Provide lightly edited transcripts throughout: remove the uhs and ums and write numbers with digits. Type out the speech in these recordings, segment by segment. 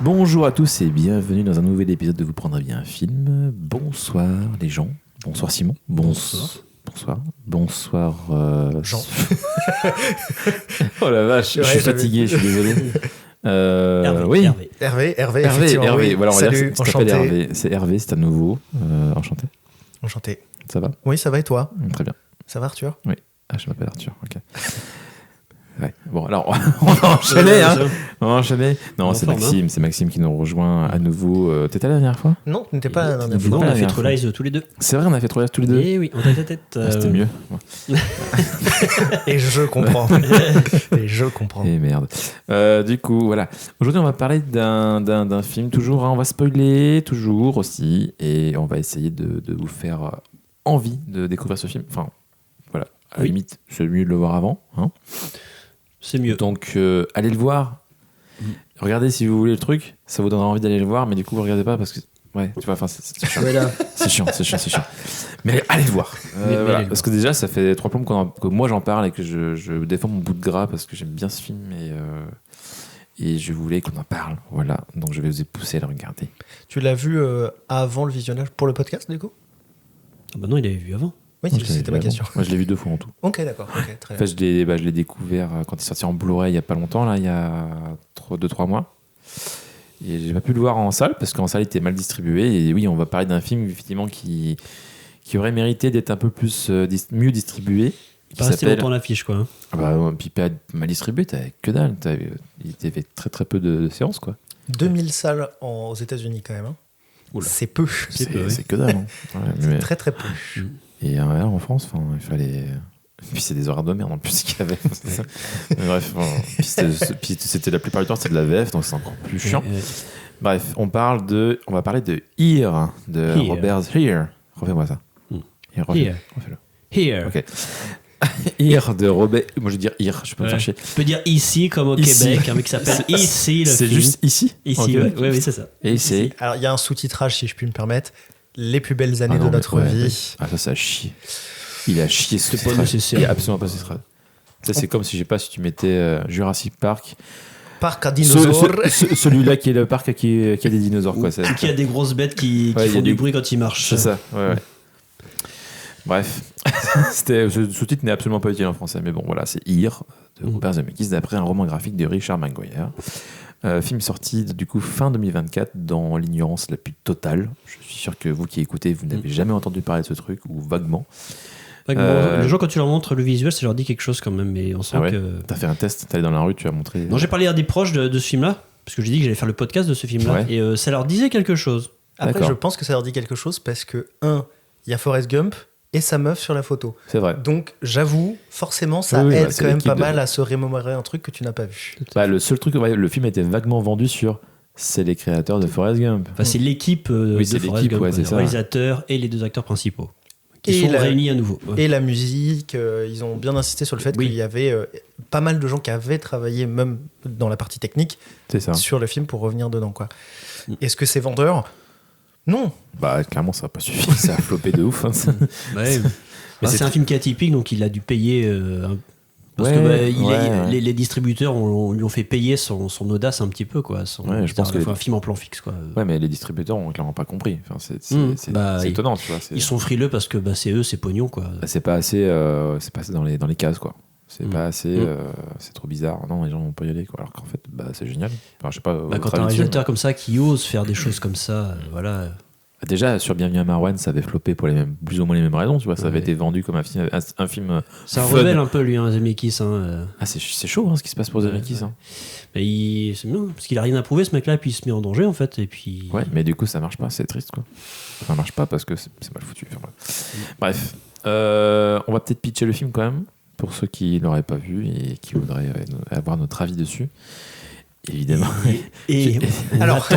Bonjour à tous et bienvenue dans un nouvel épisode de Vous prendrez bien un film. Bonsoir les gens. Bonsoir Simon. Bonsoir. Jean. Oh la vache, je suis fatigué, je suis désolé. Oui. Hervé. Voilà, on va dire Salut, que ça s'appelle enchanté. Hervé. C'est Hervé, c'est à nouveau. Enchanté. Enchanté. Ça va? Oui, ça va et toi? Très bien. Ça va Arthur? Oui. Ah, je m'appelle Arthur. Ok. Ouais. Bon, alors on va enchaîner, hein. On va enchaîner. Non, c'est Maxime, c'est Maxime qui nous rejoint à nouveau. T'étais là la dernière fois? Non, tu n'étais pas la dernière Non, fois. On a la fait dernière True Lies tous les deux. C'est vrai, on a fait 3 tous les deux. Eh oui, on tête à tête. C'était mieux. Et je comprends. Et je comprends. Et merde. Du coup, voilà. Aujourd'hui, on va parler d'un film. Toujours, hein, on va spoiler, toujours aussi. Et on va essayer de vous faire envie de découvrir ce film. Enfin, voilà. À la limite, c'est mieux de le voir avant. Hein. C'est mieux. Donc, allez le voir. Regardez si vous voulez le truc. Ça vous donnera envie d'aller le voir. Mais du coup, vous regardez pas parce que. Ouais, tu vois, enfin, c'est chiant. Voilà. C'est chiant. Mais allez le voir. Mais Voilà. allez le Parce que déjà, ça fait 3 plombes que moi j'en parle et que je défends mon bout de gras parce que j'aime bien ce film et je voulais qu'on en parle. Voilà. Donc je vais vous pousser à le regarder. Tu l'as vu avant le visionnage pour le podcast, du coup? Ah bah non, il avait vu avant. Oui, Moi, je l'avais c'était vu ma avant. question. Moi, je l'ai vu 2 fois en tout. Ok, d'accord. Ok, très En bien. fait, je l'ai découvert quand il est sorti en Blu-ray il y a pas longtemps, là, il y a 2-3 mois. Et j'ai pas pu le voir en salle parce qu'en salle il était mal distribué. Et oui, on va parler d'un film effectivement qui aurait mérité d'être un peu plus mieux distribué. Il pas resté longtemps à l'affiche, quoi. Ah bah, puis pas mal distribué, t'avais que dalle. Il y avait très très peu de séances, quoi. 2000 salles aux États-Unis quand même. Hein. Oula. C'est peu. C'est peu, oui. C'est que dalle. Hein. Ouais, mais- Très très peu. Et là, en France, il fallait. Et puis c'est des horaires de merde en plus qu'il y avait. C'est ça. Mais bref, puis c'était la plupart du temps c'était de la VF, donc c'est encore plus chiant. Bref, on va parler de Here de Here. Robert Here. Refais-moi ça. Here. Refais-le. Here. Ok. Here de Robert. Moi je vais dire Here, je peux me faire chier. Tu peux dire ici, comme au Ici. Québec, un mec qui s'appelle Ici, le C'est film. juste ici. Ici, Ok. ouais. Oui, c'est ça. Et c'est. Alors, il y a un sous-titrage, si je puis me permettre. Les plus belles années Ah non, de mais notre ouais, vie. Ah, ça a chié. Il a chié ce C'est pas titre. nécessaire. Il est absolument pas nécessaire. Ça, c'est comme si, je sais pas, si tu mettais Jurassic Park. Parc à dinosaures. Celui-là qui est le parc qui a des dinosaures, quoi. C'est Qui a des grosses bêtes qui Ouais, il y a font du des- bruit quand ils marchent. c'est ça, ouais. Bref, ce sous-titre n'est absolument pas utile en français, mais bon, voilà, c'est Here de Robert Zemeckis, d'après un roman graphique de Richard Maguire. Film sorti du coup fin 2024 dans l'ignorance la plus totale. Je suis sûr que vous qui écoutez, vous n'avez jamais entendu parler de ce truc, ou vaguement. Les gens, quand tu leur montres le visuel, ça leur dit quelque chose quand même, mais on sent Ah ouais que. T'as fait un test, t'es allé dans la rue, tu as montré. Non, j'ai parlé à des proches de ce film-là, parce que j'ai dit que j'allais faire le podcast de ce film-là, Ouais. et ça leur disait quelque chose. Après, D'accord. je pense que ça leur dit quelque chose parce que, il y a Forrest Gump et sa meuf sur la photo. C'est vrai. Donc, j'avoue, forcément, ça Oui, aide bah, c'est quand même l'équipe pas de- mal à se remémorer un truc que tu n'as pas vu. Bah, le seul truc, le film était vaguement vendu sur. C'est les créateurs de Forrest Gump. Enfin, c'est l'équipe Oui, de c'est Forrest l'équipe, Gump, ouais, quoi, c'est le ça. réalisateur et les 2 acteurs principaux, qui Et sont la- réunis à nouveau. Ouais. Et la musique, ils ont bien insisté sur le fait Oui. qu'il y avait pas mal de gens qui avaient travaillé, même dans la partie technique, C'est ça. sur le film pour revenir dedans. Quoi. Est-ce que c'est vendeur? Non. Bah, clairement, ça n'a pas suffi. Ça a floppé de ouf. Hein. Ouais. Mais c'est c'est un film qui est atypique, donc il a dû payer. Parce que ouais. les distributeurs lui ont fait payer son audace un petit peu, quoi. Ouais, je pense que un film en plan fixe, quoi. Ouais, mais les distributeurs ont clairement pas compris. Enfin, c'est Bah, étonnant, tu vois. Ils sont frileux parce que c'est eux, c'est pognon, quoi. C'est pas assez dans les cases, quoi. C'est pas assez. C'est trop bizarre. Non, les gens vont pas y aller, quoi. Alors qu'en fait, c'est génial. Enfin, je sais pas. Quand t'as un réalisateur comme ça qui ose faire des choses comme ça, voilà. Déjà, sur Bienvenue à Marwan, ça avait floppé pour plus ou moins les mêmes raisons, tu vois. Ça avait été vendu comme un film C'est un fun. rebelle un peu, lui, Zemeckis. Ah, c'est chaud, hein, ce qui se passe pour Zemeckis. Hein. Mais c'est bien, parce qu'il a rien à prouver, ce mec-là, et puis il se met en danger, en fait. Et puis... Ouais, mais du coup, ça marche pas, c'est triste, quoi. Ça marche pas parce que c'est mal foutu. Enfin, bref, on va peut-être pitcher le film quand même, pour ceux qui l'auraient pas vu et qui voudraient avoir notre avis dessus. Évidemment. Et Alors,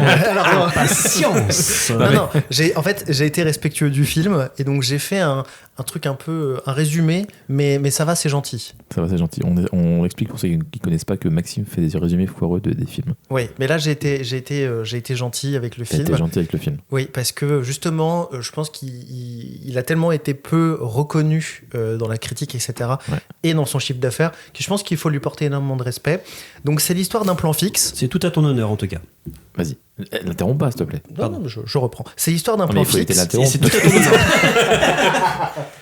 patience. non, j'ai été respectueux du film et donc j'ai fait un truc un peu, un résumé, mais ça va, c'est gentil. Ça va, c'est gentil. On explique pour ceux qui connaissent pas que Maxime fait des résumés foireux des films. Oui, mais là j'ai été gentil avec le T'as été film. gentil avec le film. Oui, parce que justement, je pense qu'il a tellement été peu reconnu dans la critique, etc., Ouais. et dans son chiffre d'affaires, que je pense qu'il faut lui porter énormément de respect. Donc c'est l'histoire d'un plan fixe. C'est tout à ton honneur, en tout cas. Vas-y. L'interromps pas, s'il te plaît. Non, je reprends. C'est l'histoire d'un Non, mais plan il faut éviter fixe. l'interrompre. Et c'est tout à ton honneur.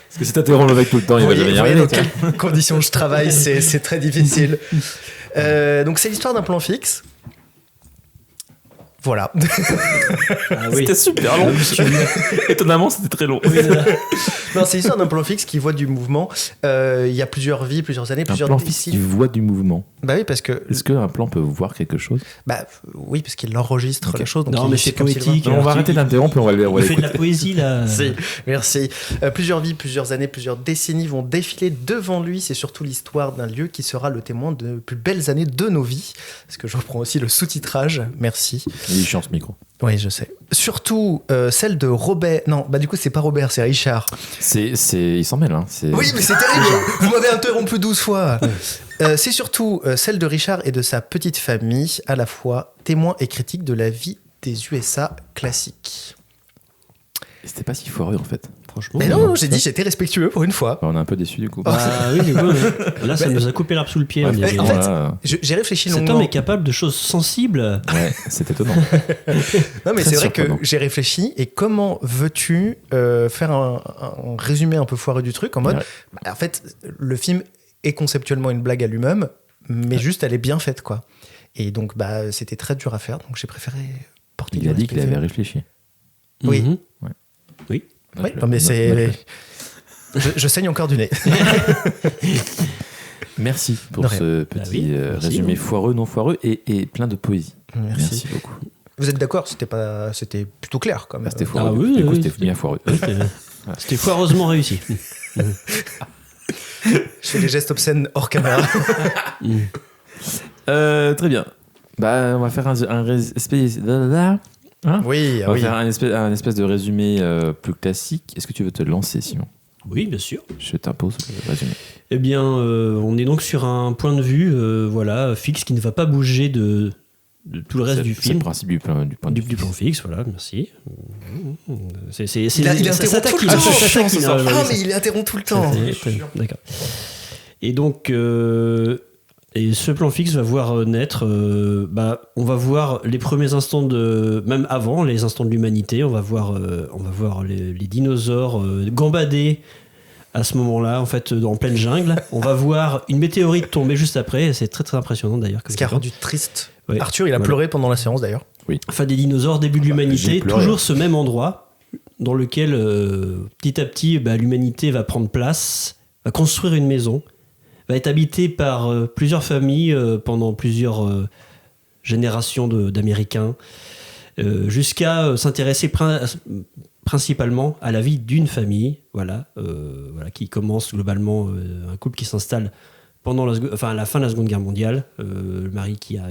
Parce que si t'interromps le mec tout le temps, il va jamais y Vous voyez arriver. dans quelles conditions je travaille, c'est très difficile. Donc c'est l'histoire d'un plan fixe. Voilà. Ah oui. C'était super long. Étonnamment, c'était très long. Non, c'est l'histoire d'un plan fixe qui voit du mouvement. Il y a plusieurs vies, plusieurs années, Un plusieurs plan fixe qui décennies. voit du mouvement. Bah oui, parce que Est-ce qu'un plan peut voir quelque chose? oui, parce qu'il enregistre Ok. la chose. Donc Non, il mais fait c'est comme s'il poétique. Non, on va arrêter d'interrompre et on va Il fait de la l'écouter. poésie, là. Merci, merci. Plusieurs vies, plusieurs années, plusieurs décennies vont défiler devant lui. C'est surtout l'histoire d'un lieu qui sera le témoin de plus belles années de nos vies. Parce que je reprends aussi le sous-titrage. Merci. Il est chiant ce micro. Oui, je sais. Surtout celle de Robert. Non, bah du coup, c'est pas Robert, c'est Richard. Il s'en mêle. Hein. Oui, mais c'est terrible. Vous m'avez interrompu 12 fois. C'est surtout celle de Richard et de sa petite famille, à la fois témoin et critique de la vie des USA classiques. C'était pas si foireux en fait. Franchement. Mais non, j'ai dit j'étais respectueux pour une fois. On est un peu déçus du coup. Ah oui, du coup, là, ça nous a coupé l'arbre sous le pied. Ouais, on dirait. en fait, voilà. J'ai réfléchi Cet longuement. homme est capable de choses sensibles. Ouais, c'est étonnant. Non, mais Très c'est vrai que surprenant. j'ai réfléchi. Et comment veux-tu faire un résumé un peu foireux du truc en mode, Ouais. bah, en fait, le film est conceptuellement une blague à lui-même, mais juste elle est bien faite, quoi. Et donc, bah, c'était très dur à faire. Donc, j'ai préféré porter Il du a dit qu'il respect. avait réfléchi. Oui. Mhm. Oui, Note-le, non, mais c'est. note-le. Je saigne encore du nez. Merci pour De rien. ce Bah petit oui, merci. résumé foireux, non foireux et plein de poésie. Merci. beaucoup. Vous êtes d'accord? C'était plutôt clair, quand même. Ah, c'était foireux. Ah oui, du coup, oui, c'était bien foireux. C'était foireusement réussi. Je fais des gestes obscènes hors caméra. Très bien. Bah, on va faire un espèce. Hein Oui, On va faire un espèce de résumé plus classique. Est-ce que tu veux te lancer, Simon? Oui, bien sûr. Je t'impose le résumé. Eh bien, on est donc sur un point de vue voilà, fixe qui ne va pas bouger de tout le reste du C'est film. le principe du point de Du vue. plan fixe, voilà, merci. C'est Il ça interrompt taquine, tout le temps. ça taquine, ce soir. ouais, Ah, ouais, mais il interrompt tout le temps. D'accord. Et donc, et ce plan fixe va voir naître, on va voir les premiers instants même avant les instants de l'humanité, on va voir les dinosaures gambader à ce moment-là, en fait, en pleine jungle. On va voir une météorite tomber juste après, et c'est très très impressionnant d'ailleurs. Ce qui a rendu triste. Ouais. Arthur, il a Voilà. pleuré pendant la séance d'ailleurs. Fin des dinosaures, début de j'ai l'humanité, pleuré. toujours ce même endroit dans lequel petit à petit l'humanité va prendre place, va construire une maison, va être habitée par plusieurs familles pendant plusieurs générations d'Américains, jusqu'à s'intéresser principalement à la vie d'une famille, voilà, qui commence globalement un couple qui s'installe pendant à la fin de la Seconde Guerre mondiale, le mari qui a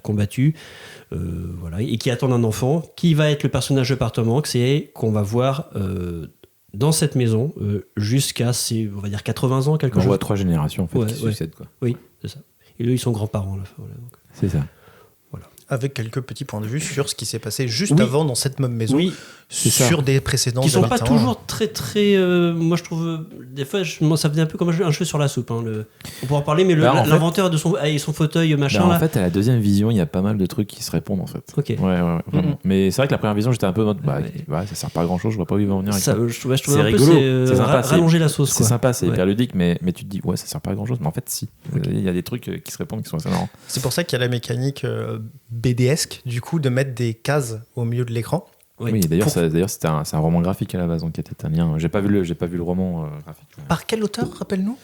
combattu, et qui attend un enfant, qui va être le personnage de Partement, qu'on va voir dans cette maison jusqu'à ses, on va dire, 80 ans, quelque On chose. voit 3 générations en fait, Ouais, qui ouais. succèdent. Quoi. Oui, c'est ça. Et eux, ils sont grands-parents à la fin. Voilà, donc. C'est ça. Avec quelques petits points de vue sur ce qui s'est passé juste Oui. avant dans cette même maison, Oui, ça. sur des précédents. qui sont pas habitants. toujours très très moi je trouve des fois moi, ça faisait un peu comme un cheveu sur la soupe hein, on pourra en parler mais Bah, en fait- l'inventeur de son fauteuil machin Bah, là en fait, à la deuxième vision, il y a pas mal de trucs qui se répondent en fait. ok Ouais, vraiment. Mhm. Mais c'est vrai que la première vision, j'étais un peu en mode, Ouais. ouais, ça sert pas à grand chose, je vois pas où il va en venir. avec ça, ça. je trouvais C'est un peu rigolo, c'est sympa, rallonger la sauce C'est quoi. sympa, c'est Ouais. hyper ludique, mais tu te dis, ouais, ça sert pas à grand chose. Mais en fait, si. Il y a des trucs qui se répondent qui sont assez marrants. C'est pour ça qu'il y a la mécanique BDesque, du coup, de mettre des cases au milieu de l'écran. Oui. Oui, d'ailleurs, Pour- c'est un roman graphique à la base, donc il y a peut-être un lien. J'ai pas vu le roman graphique. Par quel auteur, rappelle-nous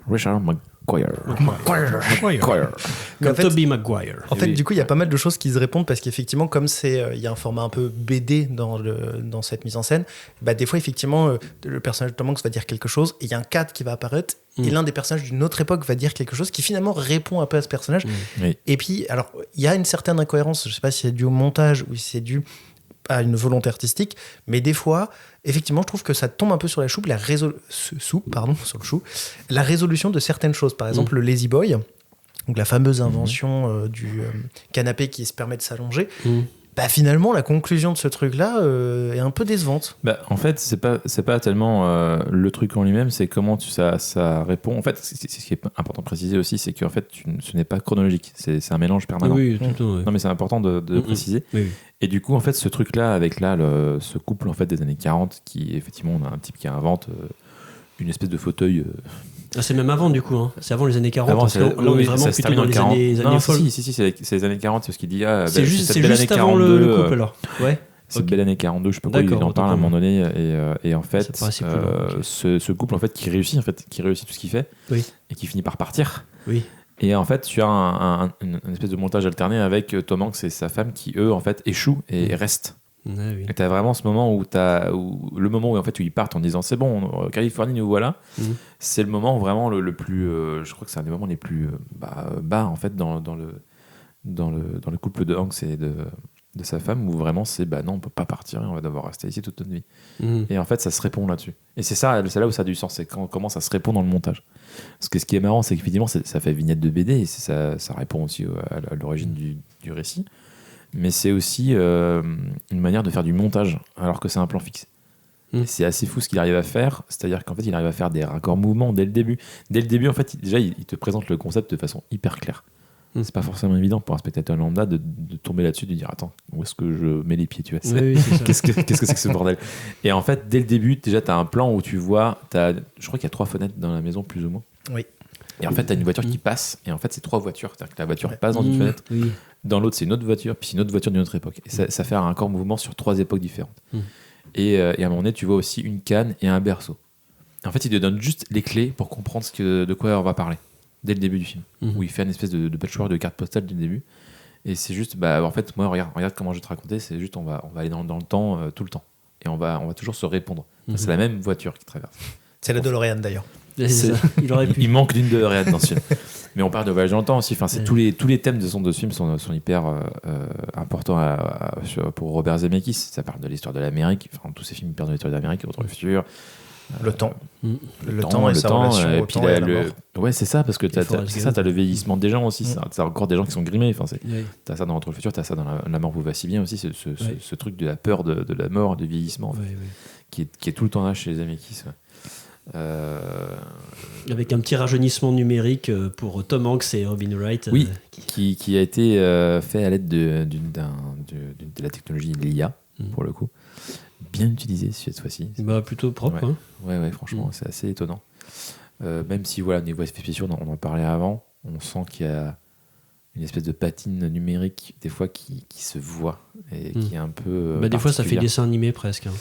Richard McGuire. Mais Comme en fait, Tobey Maguire. En fait, Oui. du coup, il y a pas mal de choses qui se répondent parce qu'effectivement, comme il y a un format un peu BD dans cette mise en scène, bah, des fois, effectivement, le personnage de Tom Hanks va dire quelque chose et il y a un cadre qui va apparaître et l'un des personnages d'une autre époque va dire quelque chose qui finalement répond un peu à ce personnage. Oui. Et puis, alors, il y a une certaine incohérence, je sais pas si c'est dû au montage ou si c'est dû à une volonté artistique, mais des fois, effectivement, je trouve que ça tombe un peu sur la soupe, sur le chou, la résolution de certaines choses. Par exemple, le Lazy Boy, donc la fameuse invention du canapé qui se permet de s'allonger. bah finalement la conclusion de ce truc-là est un peu décevante. Bah, en fait, c'est pas tellement le truc en lui-même, c'est comment ça répond. En fait, ce qui est important de préciser aussi, c'est qu'en fait, ce n'est pas chronologique, c'est un mélange permanent. Oui, tout le temps. Ouais. Non, mais c'est important de préciser. Oui, oui. Et du coup, en fait, ce truc-là, avec ce couple en fait des années 40, qui effectivement, on a un type qui invente une espèce de fauteuil. Ah, c'est même avant du coup, hein. C'est avant les années 40. Avant, parce que là, on est vraiment ça se plutôt termine dans en les 40. années Non, folles. si, c'est les années 40, c'est ce qu'il dit. C'est juste belle année avant 42, le couple alors. Ouais. Cette Ok. belle année 42, je sais pas quoi, il D'accord, en parle à un autant pour moment donné. Et en fait, Ça paraissait plus long, ok. ce couple en fait, qui réussit tout ce qu'il fait, Oui. et qui finit par partir. Oui. Et en fait, tu as une espèce de montage alterné avec Tom Hanks et sa femme qui, eux, en fait, échouent et restent. Ouais, oui. Et t'as vraiment ce moment où le moment où en fait où ils partent en disant c'est bon, Californie nous voilà. C'est le moment vraiment le plus, je crois que c'est un des moments les plus bas en fait dans le couple de Hanks et de sa femme, où vraiment c'est non, on peut pas partir et on va devoir rester ici toute notre vie. Et en fait ça se répond là-dessus, et c'est là où ça a du sens, c'est comment ça se répond dans le montage. Parce que ce qui est marrant, c'est qu'effectivement ça fait vignette de BD, et ça répond aussi à l'origine du récit. Mais c'est aussi une manière de faire du montage alors que c'est un plan fixe. Et c'est assez fou ce qu'il arrive à faire, c'est-à-dire qu'en fait il arrive à faire des raccords mouvements dès le début. Dès le début, en fait, déjà il te présente le concept de façon hyper claire. C'est pas forcément évident pour un spectateur lambda de tomber là-dessus, de dire attends, où est-ce que je mets les pieds, tu vois, Oui, c'est ça. qu'est-ce que c'est que ce bordel. Et en fait, dès le début, déjà t'as un plan où tu vois, je crois qu'il y a 3 fenêtres dans la maison plus ou moins. Oui. Et en fait t'as une voiture qui passe, et en fait c'est 3 voitures, c'est-à-dire que la voiture passe dans une fenêtre. Oui. Dans l'autre, c'est une autre voiture, puis c'est une autre voiture d'une autre époque. Et ça fait un raccord mouvement sur 3 époques différentes. Et à un moment donné, tu vois aussi une canne et un berceau. En fait, il te donne juste les clés pour comprendre de quoi on va parler, dès le début du film. Où il fait une espèce de patchwork de cartes postales dès le début. Et c'est juste, en fait, moi, regarde comment je vais te raconter, c'est juste, on va aller dans le temps, tout le temps. Et on va toujours se répondre. C'est la même voiture qui traverse. C'est la DeLorean d'ailleurs. C'est ça. Il aurait pu. Il manque d'une DeLorean dans ce film. Mais on parle de voyage dans le temps aussi. Enfin, tous les thèmes de ce film sont hyper importants pour Robert Zemeckis. Ça parle de l'histoire de l'Amérique. Enfin, tous ces films parlent de l'histoire de l'Amérique, Retour vers le futur. Le temps. Le temps et sa relation au puis temps et à la mort. ouais, c'est ça, parce que t'as le vieillissement des gens aussi. T'as encore des gens qui sont grimés. Enfin, Oui. t'as ça dans Retour vers le futur, t'as ça dans La mort vous va si bien aussi. Ce truc de la peur de la mort, du vieillissement, en fait, qui est tout le temps là chez les Zemeckis. Ouais. Avec un petit rajeunissement numérique pour Tom Hanks et Robin Wright. Oui, qui a été fait à l'aide de la technologie l'IA, pour le coup. Bien utilisé cette fois-ci. Bah, plutôt propre. Ouais. Hein. Ouais, franchement, c'est assez étonnant. Même si, voilà, au niveau effets spéciaux, on en parlait avant, on sent qu'il y a une espèce de patine numérique, des fois, qui se voit et qui est un peu. Des fois, ça fait particulière. dessin animé presque. Hein.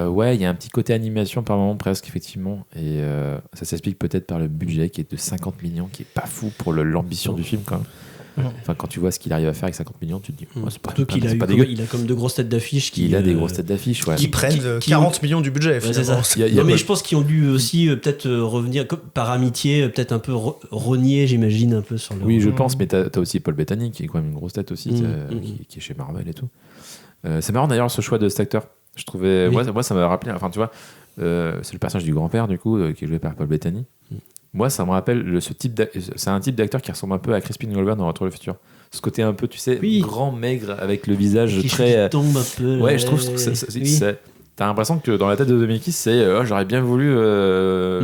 Ouais, il y a un petit côté animation par moment, presque, effectivement. Et ça s'explique peut-être par le budget qui est de 50 millions, qui est pas fou pour l'ambition du film, quand même. Enfin, quand tu vois ce qu'il arrive à faire avec 50 millions, tu te dis, c'est pas dégueu. Il a comme de grosses têtes d'affiche. Il a des grosses têtes d'affiche, ouais. Qui prennent 40 millions du budget. Ouais, c'est ça. Mais je pense qu'ils ont dû aussi peut-être revenir par amitié, peut-être un peu renier, j'imagine, un peu sur le. Oui, je pense, mais t'as aussi Paul Bettany qui est quand même une grosse tête aussi, qui est chez Marvel et tout. C'est marrant d'ailleurs ce choix de cet acteur. Je trouvais, moi ça m'a rappelé, enfin tu vois, c'est le personnage du grand-père du coup qui est joué par Paul Bettany. Moi ça me rappelle c'est un type d'acteur qui ressemble un peu à Crispin Glover dans Retour vers le futur. Ce côté un peu, tu sais, grand, maigre, avec le visage qui très. tombe un peu. Ouais, je trouve que t'as l'impression que dans la tête de Zemeckis, c'est j'aurais bien voulu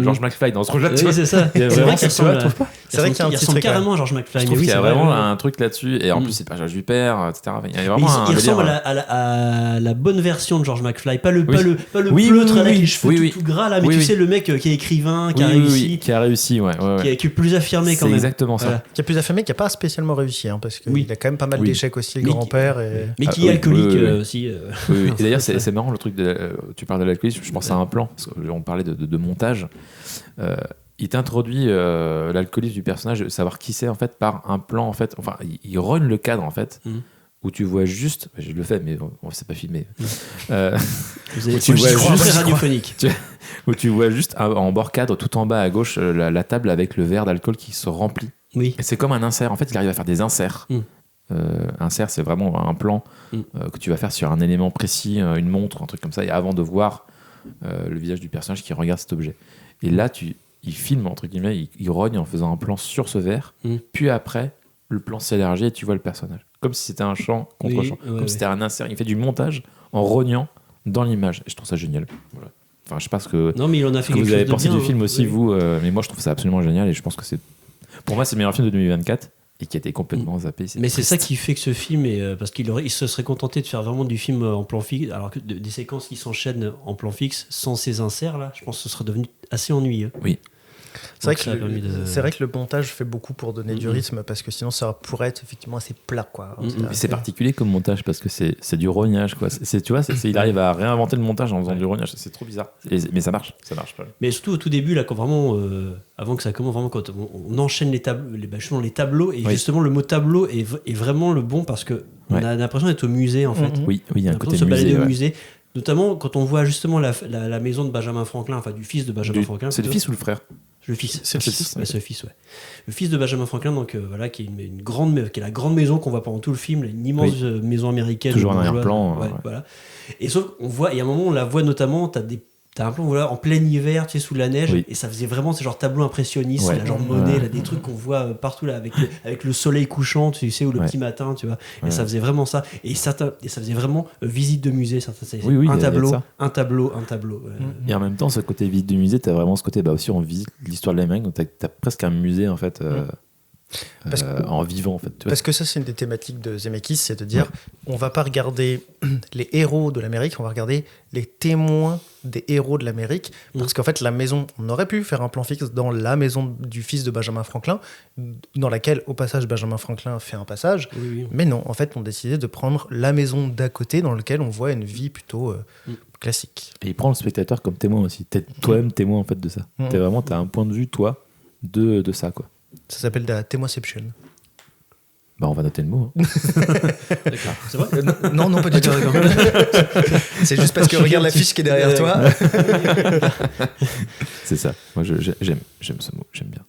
George McFly dans ce rôle-là. Oui, c'est ça. C'est vrai qu'il ressemble carrément à George McFly. Je trouve qu'il y a vraiment un truc là-dessus, et en plus c'est le personnage du père, etc. Il y a vraiment il ressemble à la bonne version de George McFly, pas le pleutre avec les cheveux tout gras là, mais tu sais, le mec qui est écrivain, qui a réussi, qui est plus affirmé quand même. C'est exactement ça. Qui a plus affirmé, qui a pas spécialement réussi, parce qu'il a quand même pas mal d'échecs aussi, le grand-père. Mais qui est alcoolique aussi. Et d'ailleurs c'est marrant le truc tu parles de l'alcoolisme, je pense à un plan, parce qu'on parlait de montage. Il t'introduit l'alcoolisme du personnage, savoir qui c'est en fait par un plan en fait. Enfin, il rogne le cadre en fait, où tu vois juste. Je le fais, mais c'est pas filmé. Tu vois juste radiophonique. Où tu vois juste en bord cadre, tout en bas à gauche, la table avec le verre d'alcool qui se remplit. Oui. Et c'est comme un insert. En fait, il arrive à faire des inserts. Insert, c'est vraiment un plan que tu vas faire sur un élément précis, une montre, un truc comme ça, et avant de voir le visage du personnage qui regarde cet objet. Et là, il filme, entre guillemets, il rogne en faisant un plan sur ce verre, puis après, le plan s'élargit et tu vois le personnage. comme si c'était un chant contre Oui, chant, ouais, comme ouais. si c'était un insert. Il fait du montage en rognant dans l'image. Et je trouve ça génial. Voilà. Enfin, je sais pas ce que, Non, mais il en a fait ce que quelque vous chose avez de pensé bien, du film hein. aussi, Oui. vous. Mais moi, je trouve ça absolument génial et je pense que c'est, pour moi, c'est le meilleur film de 2024 et qui a été complètement zappé. Mais c'est ça triste. qui fait que ce film est. Parce il se serait contenté de faire vraiment du film en plan fixe, alors que des séquences qui s'enchaînent en plan fixe sans ces inserts là, je pense que ce serait devenu assez ennuyeux. C'est vrai, Donc, ça a permis de- c'est vrai que le montage fait beaucoup pour donner du rythme parce que sinon ça pourrait être effectivement assez plat quoi. Mhm. Mais c'est particulier comme montage parce que c'est du rognage quoi. Tu vois, il arrive à réinventer le montage en faisant du rognage. C'est trop bizarre. Mais ça marche pas. Mais surtout au tout début, là, quand vraiment, avant que ça commence, vraiment, quand on enchaîne les tableaux, et Oui. justement, le mot tableau est vraiment le bon parce que on Ouais. a l'impression d'être au musée, en fait. Mhm. Oui, il y a un On a côté l'impression de se balader musée. au Ouais. musée. Notamment quand on voit justement la maison de Benjamin Franklin, enfin du fils de Benjamin Franklin. C'est le plutôt. fils ou le frère? Le fils. C'est le fils. Ouais, c'est le fils, ouais. Le fils de Benjamin Franklin, donc voilà, qui est qui est la grande maison qu'on voit pendant tout le film, une immense maison américaine. Toujours en bourgeoise. arrière-plan, Ouais, ouais. voilà. Et sauf qu'on voit, et à un moment, on la voit notamment, t'as un plan voilà, en plein hiver, tu sais, sous la neige, Oui. et ça faisait vraiment ce genre tableau impressionniste, Ouais. la genre Monet, Ouais. là, des trucs qu'on voit partout là, avec le soleil couchant, tu sais, ou le Ouais. petit matin, tu vois. Et Ouais. ça faisait vraiment ça. Et ça faisait vraiment visite de musée. Oui, il y un a de tableau, ça. un tableau, un tableau. Et en même temps, ce côté visite du musée, t'as vraiment ce côté, bah aussi on visite l'histoire de l'Amérique, donc t'as presque un musée en fait, Parce que- en vivant en fait. Tu vois. Parce que ça, c'est une des thématiques de Zemeckis, c'est de dire on va pas regarder les héros de l'Amérique, on va regarder les témoins des héros de l'Amérique. Parce qu'en fait, la maison, on aurait pu faire un plan fixe dans la maison du fils de Benjamin Franklin, dans laquelle, au passage, Benjamin Franklin fait un passage. Oui, oui. Mais non, en fait, on décidait de prendre la maison d'à côté, dans laquelle on voit une vie plutôt classique. Et il prend le spectateur comme témoin aussi. T'es toi-même témoin en fait de ça. Mhm. T'as un point de vue toi de ça quoi. Ça s'appelle de la témoinception. Bah on va noter le mot. Hein. D'accord. C'est vrai. Non, pas du tout. C'est juste parce que regarde l'affiche qui est derrière toi. C'est ça. Moi j'aime ce mot, j'aime bien.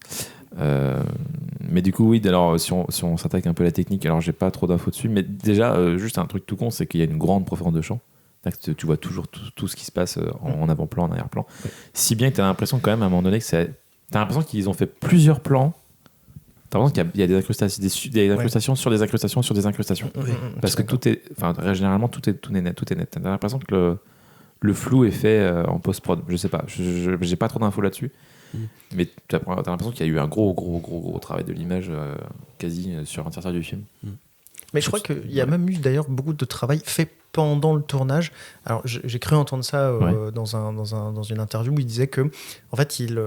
Mais du coup oui, alors si on s'attaque un peu à la technique, alors j'ai pas trop d'infos dessus, mais déjà juste un truc tout con, c'est qu'il y a une grande profondeur de champ. Tu vois toujours tout ce qui se passe en avant-plan, en arrière-plan. Si bien que t'as l'impression quand même à un moment donné que t'as l'impression qu'ils ont fait plusieurs plans. T'as l'impression qu'il y a des incrustations sur des incrustations sur des incrustations. Parce que tout est, enfin généralement tout est net. T'as l'impression que le flou est fait en post-prod. Je sais pas, j'ai pas trop d'infos là-dessus. Mais t'as l'impression qu'il y a eu un gros travail de l'image quasi sur l'entièreté du film. Mais je crois qu'il y a même eu d'ailleurs beaucoup de travail fait pendant le tournage. Alors j'ai cru entendre ça dans une interview où il disait que en fait il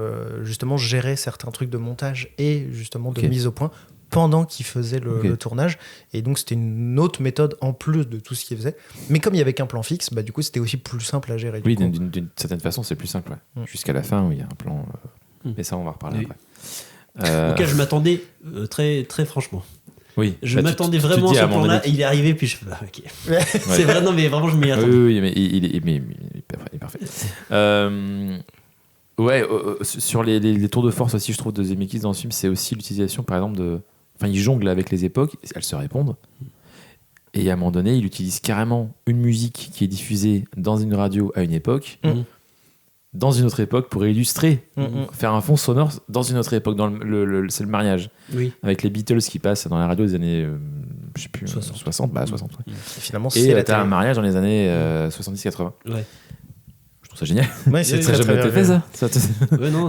justement gérait certains trucs de montage et justement de mise au point pendant qu'il faisait le tournage, et donc c'était une autre méthode en plus de tout ce qu'il faisait. Mais comme il y avait qu'un plan fixe, bah du coup c'était aussi plus simple à gérer. Oui, du coup. d'une certaine façon c'est plus simple. Jusqu'à la fin où il y a un plan. Mais ça on va reparler après. Auquel je m'attendais très très franchement. Oui, Je m'attendais vraiment à ce plan-là, et il est arrivé, puis je fais ok. C'est vrai, non, mais vraiment, je m'y attendais. Oui, mais il est parfait. Sur les tours de force aussi, je trouve, de Zemeckis dans ce film, c'est aussi l'utilisation, par exemple, de. Enfin, il jongle avec les époques, elles se répondent. Et à un moment donné, il utilise carrément une musique qui est diffusée dans une radio à une époque, dans une autre époque, pour illustrer, faire un fond sonore dans une autre époque. C'est le mariage. Oui. Avec les Beatles qui passent dans la radio des années, je sais plus, 60. 60. Et finalement, Et c'est t'as un mariage dans les années 70-80. Ouais. Je trouve ça génial. Ouais, c'est Oui, Ça n'a très, jamais très été fait, bien. ça. Ouais, non,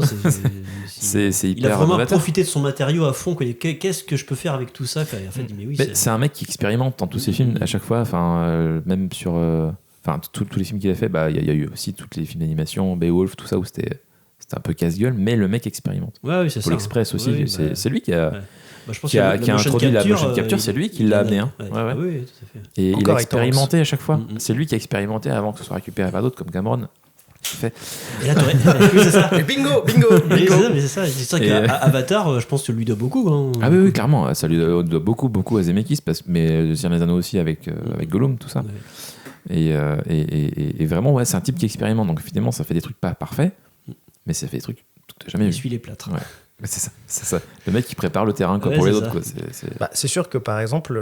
C'est il a hyper vraiment novateur. profité de son matériau à fond. Qu'est-ce que je peux faire avec tout ça? Et en fait, il dit, mais oui, Mais c'est un mec qui expérimente dans tous ses films à chaque fois. Enfin, même sur, enfin, tous les films qu'il a fait, bah, il y a eu aussi tous les films d'animation, Beowulf, tout ça où c'était un peu casse-gueule, mais le mec expérimente. Ouais, oui, c'est Pour ça. l'Express aussi, Oui, c'est lui qui a. ouais. Bah, je pense Qui a que motion introduit la motion capture, capture, c'est lui qui l'a amené. Hein. Ouais. Ouais, ouais. Ah oui, tout à fait. Et il Encore a avec expérimenté à chaque fois. Mm-hmm. C'est lui qui a expérimenté avant que ce soit récupéré par d'autres comme Cameron. Fait. Et là, oui, c'est ça. Et bingo. Mais c'est ça. C'est ça Et qu'Avatar, je pense que lui doit beaucoup. Hein. Ah oui, clairement. Ça lui doit beaucoup à Zemeckis, mais Seigneur des Anneaux aussi avec Gollum, tout ça. Ouais. Et vraiment, ouais, c'est un type qui expérimente. Donc finalement, ça fait des trucs pas parfaits, mais ça fait des trucs que t'as jamais Il vu. suit les plâtres. Ouais. Mais c'est ça. Le mec qui prépare le terrain quoi, Ouais, pour les c'est autres. ça. Quoi. Bah, c'est sûr que par exemple,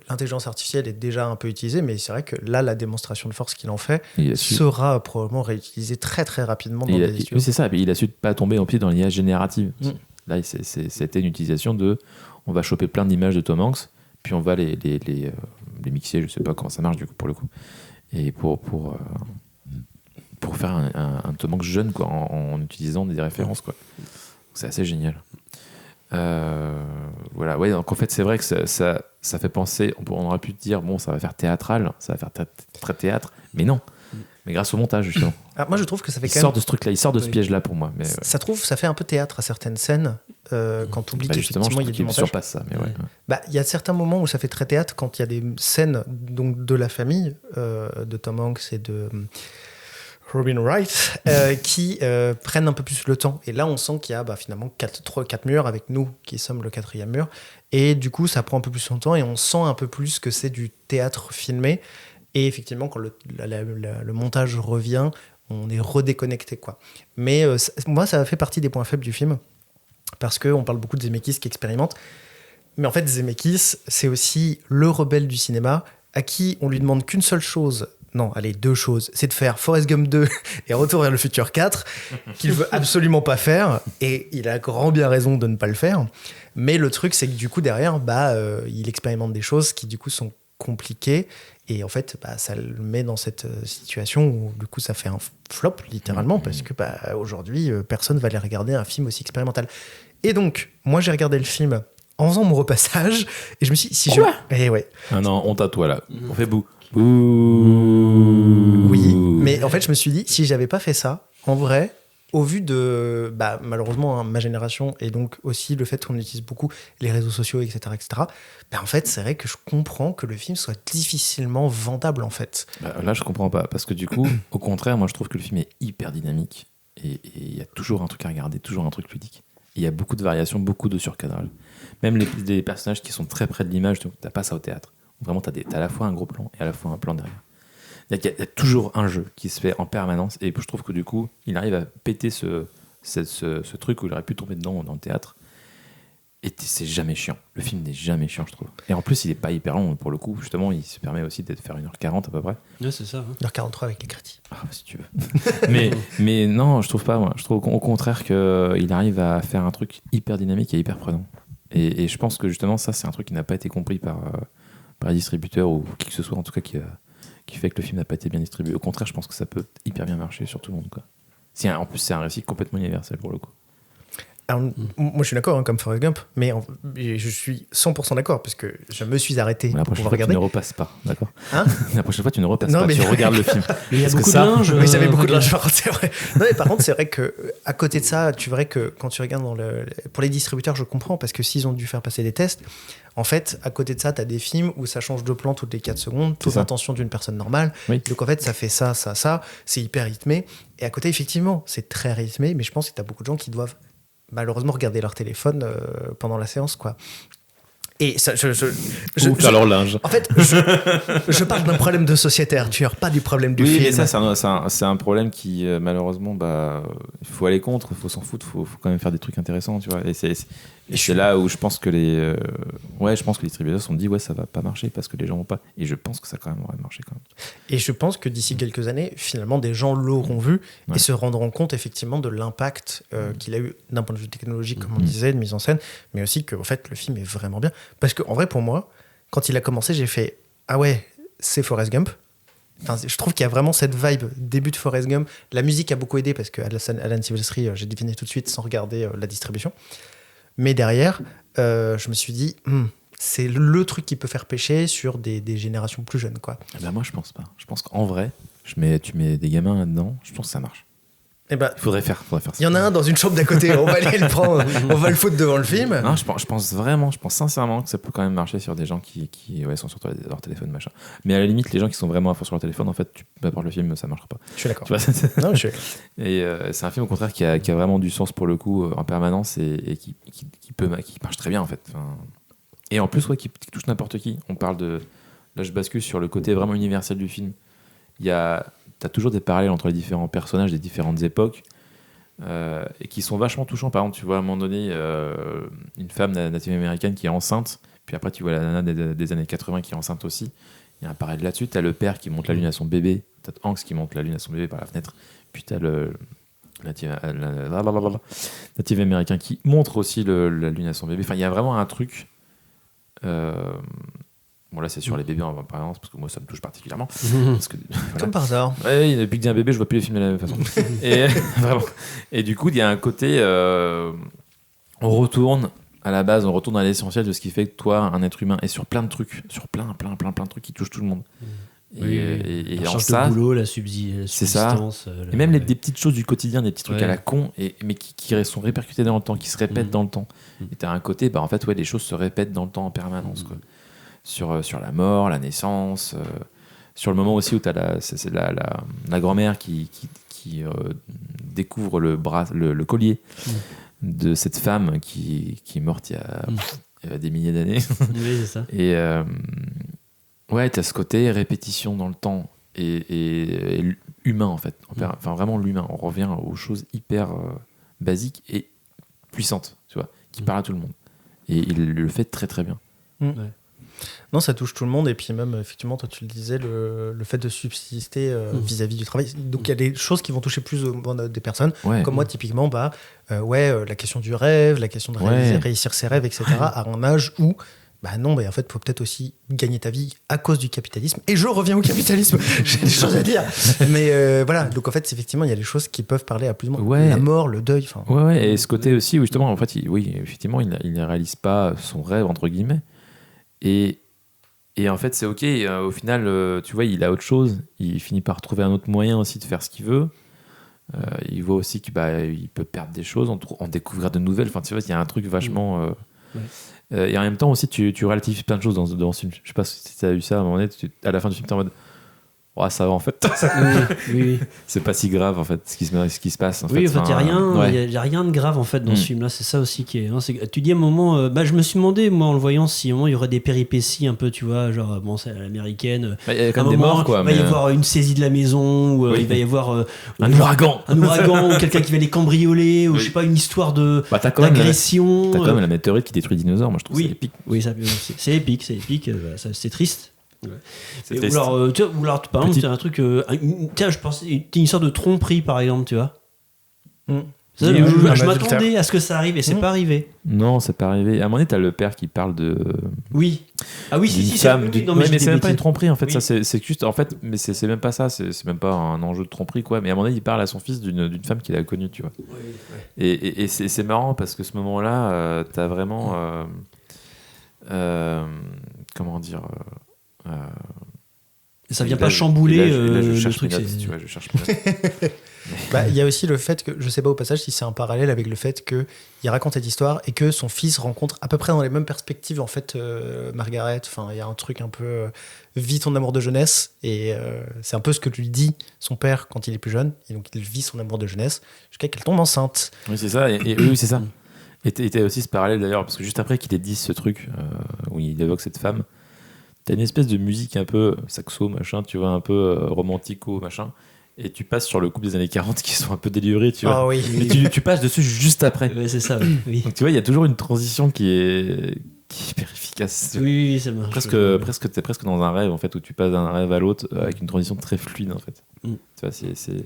l'intelligence artificielle est déjà un peu utilisée, mais c'est vrai que là, la démonstration de force qu'il en fait Il a su- sera probablement réutilisée très très rapidement dans il a- des études. oui, c'est ça. Et il a su pas tomber en pied dans l'IA générative. Mm. Là, c'était une utilisation de. On va choper plein d'images de Tom Hanks, puis on va les mixer, je sais pas comment ça marche du coup pour le coup, et pour faire un Tom Hanks jeune quoi, en utilisant des références quoi. Donc, c'est assez génial. Voilà, ouais, donc en fait c'est vrai que ça fait penser, on aurait pu dire bon ça va faire théâtral, ça va faire très théâtre, mais non. Mais grâce au montage justement. Moi je trouve que ça fait Il quand sort même... de ce truc là, il sort de ce piège là pour moi. Mais ça fait un peu théâtre à certaines scènes quand tu oublies justement, qu'effectivement il y a du montage. surpasse ça, mais ouais. Il y a certains moments où ça fait très théâtre quand il y a des scènes donc de la famille de Tom Hanks et de Robin Wright qui prennent un peu plus le temps. Et là, on sent qu'il y a finalement 4 murs avec nous qui sommes le 4e mur. Et du coup, ça prend un peu plus son temps et on sent un peu plus que c'est du théâtre filmé. Et effectivement, quand le montage revient, on est redéconnecté, quoi. Mais moi, ça fait partie des points faibles du film parce qu'on parle beaucoup de Zemeckis qui expérimente. Mais en fait, Zemeckis, c'est aussi le rebelle du cinéma à qui on lui demande qu'une seule chose. Non, allez, 2 choses. C'est de faire Forrest Gump 2 et Retour vers le futur 4, qu'il veut absolument pas faire. Et il a grand bien raison de ne pas le faire. Mais le truc, c'est que du coup, derrière, il expérimente des choses qui, du coup, sont compliquées. Et en fait, ça le met dans cette situation où, du coup, ça fait un flop, littéralement, parce que aujourd'hui, personne va aller regarder un film aussi expérimental. Et donc, moi, j'ai regardé le film en faisant mon repassage. Et je me suis dit, ouais. Ah non, on tatoue là. On fait bout. Oui, mais en fait, je me suis dit, si j'avais pas fait ça, en vrai, au vu de, malheureusement, ma génération, et donc aussi le fait qu'on utilise beaucoup les réseaux sociaux, etc., en fait, c'est vrai que je comprends que le film soit difficilement vendable, en fait. Là, je comprends pas, parce que du coup, au contraire, moi, je trouve que le film est hyper dynamique, et il y a toujours un truc à regarder, toujours un truc ludique. Il y a beaucoup de variations, beaucoup de surcadrage. Même les personnages qui sont très près de l'image, t'as pas ça au théâtre. Vraiment, t'as à la fois un gros plan et à la fois un plan derrière. Il y a toujours un jeu qui se fait en permanence et je trouve que du coup, il arrive à péter ce truc où il aurait pu tomber dedans dans le théâtre. Et c'est jamais chiant. Le film n'est jamais chiant, je trouve. Et en plus, il est pas hyper long pour le coup. Justement, il se permet aussi de faire 1h40 à peu près. Ouais, c'est ça. 1h43 avec les critiques. Ah, si tu veux. mais non, je trouve pas. Moi. Je trouve au contraire qu'il arrive à faire un truc hyper dynamique et hyper prenant. Et je pense que justement, ça, c'est un truc qui n'a pas été compris par les distributeurs ou qui que ce soit, en tout cas, qui fait que le film n'a pas été bien distribué. Au contraire, je pense que ça peut hyper bien marcher sur tout le monde, quoi. En plus, c'est un récit complètement universel pour le coup. Alors, moi, je suis d'accord, comme Forrest Gump, mais je suis 100% d'accord, parce que je me suis arrêté la pour prochaine pouvoir fois, regarder. tu ne repasses pas, d'accord. Hein? La prochaine fois, tu ne repasses pas, tu regardes le film. Il y a Parce beaucoup que de linge. Oui, j'avais beaucoup de linge, par contre, c'est vrai. Non, mais par contre, c'est vrai qu'à côté de ça, tu verrais que quand tu regardes pour les distributeurs, je comprends, parce que s'ils ont dû faire passer des tests, en fait, à côté de ça, tu as des films où ça change de plan toutes les 4 secondes, toute l'intention d'une personne normale. Oui. Donc en fait, ça fait ça, c'est hyper rythmé. Et à côté, effectivement, c'est très rythmé, mais je pense que tu as beaucoup de gens qui doivent malheureusement regarder leur téléphone pendant la séance, quoi. Et ça, Ou faire leur linge. En fait, je parle d'un problème de société, Arthur, pas du problème du film. Oui, mais ça, c'est un problème qui, malheureusement, il faut aller contre, il faut s'en foutre, il faut quand même faire des trucs intéressants, tu vois. Et c'est là où je pense que les distributeurs se sont dit, ouais, ça va pas marcher parce que les gens vont pas. Et je pense que ça quand même aurait marché quand même. Et je pense que d'ici quelques années, finalement, des gens l'auront vu et se rendront compte effectivement de l'impact qu'il a eu d'un point de vue technologique, comme on disait, de mise en scène, mais aussi que en fait, le film est vraiment bien. Parce qu'en vrai, pour moi, quand il a commencé, j'ai fait « Ah ouais, c'est Forrest Gump ». Enfin, je trouve qu'il y a vraiment cette vibe début de Forrest Gump. La musique a beaucoup aidé parce que Alan Silvestri, j'ai deviné tout de suite sans regarder la distribution. Mais derrière, je me suis dit c'est le truc qui peut faire pêcher sur des générations plus jeunes, quoi. Moi, je pense pas. Je pense qu'en vrai, tu mets des gamins là-dedans, je pense que ça marche. Il faudrait faire ça. Il y en a un dans une chambre d'à côté, on va aller le prendre, on va le foutre devant le film. Non, je pense sincèrement que ça peut quand même marcher sur des gens qui sont sur leur téléphone, machin. Mais à la limite, les gens qui sont vraiment à fond sur leur téléphone, en fait, peu importe le film, ça marchera pas. Je suis d'accord. Tu vois, non, je suis... Et c'est un film au contraire qui a vraiment du sens pour le coup en permanence et qui marche très bien en fait. Enfin, et en plus, qui touche n'importe qui. On parle de. Là, je bascule sur le côté vraiment universel du film. T'as toujours des parallèles entre les différents personnages des différentes époques et qui sont vachement touchants. Par exemple, tu vois à un moment donné une femme native américaine qui est enceinte, puis après tu vois la nana des années 80 qui est enceinte aussi. Il y a un parallèle là-dessus. T'as le père qui monte la lune à son bébé, t'as Hanks qui monte la lune à son bébé par la fenêtre, puis t'as le native américain qui montre aussi la lune à son bébé. Enfin, il y a vraiment un truc Bon, là, c'est sur les bébés en apparence, parce que moi, ça me touche particulièrement. Parce que, voilà. Comme par hasard. Ouais, depuis que j'ai un bébé, je vois plus les films de la même façon. Et, vraiment. Et du coup, il y a un côté. On retourne à la base, on retourne à l'essentiel de ce qui fait que toi, un être humain, est sur plein de trucs, sur plein de trucs qui touchent tout le monde. Et la en charge ça, de boulot, la c'est ça. subsistance. Et même des petites choses du quotidien, des petits trucs Ouais. à la con, mais qui sont répercutés dans le temps, qui se répètent dans le temps. Et t'as un côté, en fait, les choses se répètent dans le temps en permanence. Quoi. Sur la mort, la naissance, sur le moment aussi où t'as la grand-mère qui découvre le collier de cette femme qui est morte il y a des milliers d'années. Oui, c'est ça. Et t'as ce côté répétition dans le temps et humain en fait. Enfin vraiment l'humain. On revient aux choses hyper basiques et puissantes, tu vois, qui parlent à tout le monde. Et il le fait très très bien. Ouais. Non, ça touche tout le monde. Et puis même, effectivement, toi, tu le disais, le fait de subsister vis-à-vis du travail. Donc, il y a des choses qui vont toucher plus des personnes. Ouais. Comme moi, typiquement, la question du rêve, la question de réussir ses rêves, etc., à un âge où, non, en fait, il faut peut-être aussi gagner ta vie à cause du capitalisme. Et je reviens au capitalisme, j'ai des choses à dire. Mais voilà, donc en fait, effectivement, il y a des choses qui peuvent parler à plus ou moins. Ouais. La mort, le deuil. Et ce côté aussi, où justement, en fait, effectivement, il ne réalise pas son rêve, entre guillemets. Et en fait, c'est OK. Au final, tu vois, il a autre chose. Il finit par trouver un autre moyen aussi de faire ce qu'il veut. Il voit aussi qu'il peut perdre des choses, en découvrir de nouvelles. Enfin, tu vois, il y a un truc vachement... et en même temps aussi, tu relativises plein de choses dans ce film. Je sais pas si tu as eu ça à un moment donné. À la fin du film, tu es en mode... ça va en fait. Oui. C'est pas si grave en fait ce qui se passe. En Oui, fait. en fait, il y a rien de grave en fait dans ce Mm. film-là. C'est ça aussi qui est. Tu dis à un moment, je me suis demandé moi en le voyant si à un moment il y aurait des péripéties un peu, tu vois, genre c'est à l'américaine. Il y a quand À un même des moment, morts quoi. il va y avoir une saisie de la maison, ou Oui. il va y avoir un ouragan. un ouragan, ou quelqu'un qui va les cambrioler, ou Oui. je sais pas, une histoire de T'as quand même d'agression. T'as quand même la météorite qui détruit les dinosaures. Moi je trouve Oui. ça épique. Oui, c'est épique, c'est triste. C'est Et triste. ou alors, par exemple, t'as un truc. Je pense, une histoire de tromperie, par exemple, tu vois. Ça, Oui, je un m'attendais adultère. à ce que ça arrive et c'est pas arrivé. Non, c'est pas arrivé. À un moment donné, t'as le père qui parle de. Oui. Ah oui, d'une si, femme. oui, non, Ouais, je mais dis c'est des même pas une bêtises. tromperie en fait. Oui. Ça, c'est juste. En fait, mais c'est même pas ça. C'est même pas un enjeu de tromperie quoi. Mais à un moment donné, il parle à son fils d'une femme qu'il a connue, tu vois. Et c'est marrant parce que ce moment-là, t'as vraiment. Comment dire. Ça vient Et pas là, chambouler je le cherche truc. mes notes, tu vois, je cherche mes notes. Il y a aussi le fait que, je sais pas au passage si c'est un parallèle avec le fait qu'il raconte cette histoire et que son fils rencontre à peu près dans les mêmes perspectives en fait Margaret. Enfin, il y a un truc un peu vis ton amour de jeunesse et c'est un peu ce que lui dit son père quand il est plus jeune. Et donc il vit son amour de jeunesse jusqu'à qu'elle tombe enceinte. Oui, c'est ça. Et oui, c'est ça. Et t'as aussi ce parallèle d'ailleurs, parce que juste après qu'il ait dit ce truc où il évoque cette femme, t'as une espèce de musique un peu saxo, machin, tu vois, un peu romantico, machin, et tu passes sur le couple des années 40 qui sont un peu délurés, tu vois. Ah oui. Et tu passes dessus juste après. Ouais, c'est ça, oui. Donc tu vois, il y a toujours une transition qui est hyper efficace. Oui, ça marche. T'es presque dans un rêve en fait, où tu passes d'un rêve à l'autre avec une transition très fluide en fait. Mm. Tu vois, c'est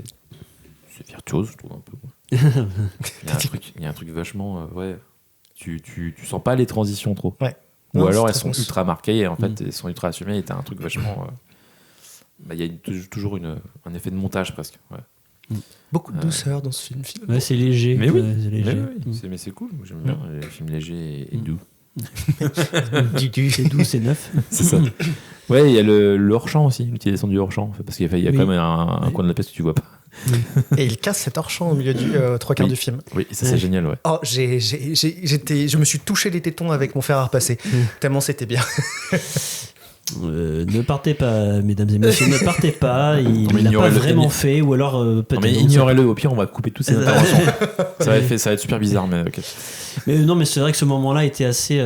virtuose, je trouve un peu. Il y a un truc vachement, tu sens pas les transitions trop. Ouais. Ou Non, alors c'est elles très sont bon. ultra marquées et en fait elles sont ultra assumées et t'as un truc vachement. Il y a toujours un effet de montage presque. Ouais. Beaucoup de douceur dans ce film. Ouais, c'est léger. Mais oui, Ouais, c'est léger. mais c'est cool. J'aime bien les films légers et doux. C'est doux, c'est neuf. C'est ça. Ouais, il y a le hors-champ aussi, l'utilisation du hors-champ. En fait, parce qu'il y a Oui. quand même un coin de la pièce que tu vois pas. Et il casse cet hors-champ au milieu du trois quarts Oui. du film. Oui, ça c'est Ouais. génial, ouais. Oh, je me suis touché les tétons avec mon fer à repasser. Tellement c'était bien. Ne partez pas, mesdames et messieurs, ne partez pas. Il mais l'a pas ignorez-le. vraiment fait, ou alors Non, peut-être. mais on sait ignorez-le, au pire, on va couper toutes ces pas. interventions. ça va être super bizarre, mais ok. Mais non, mais c'est vrai que ce moment-là était assez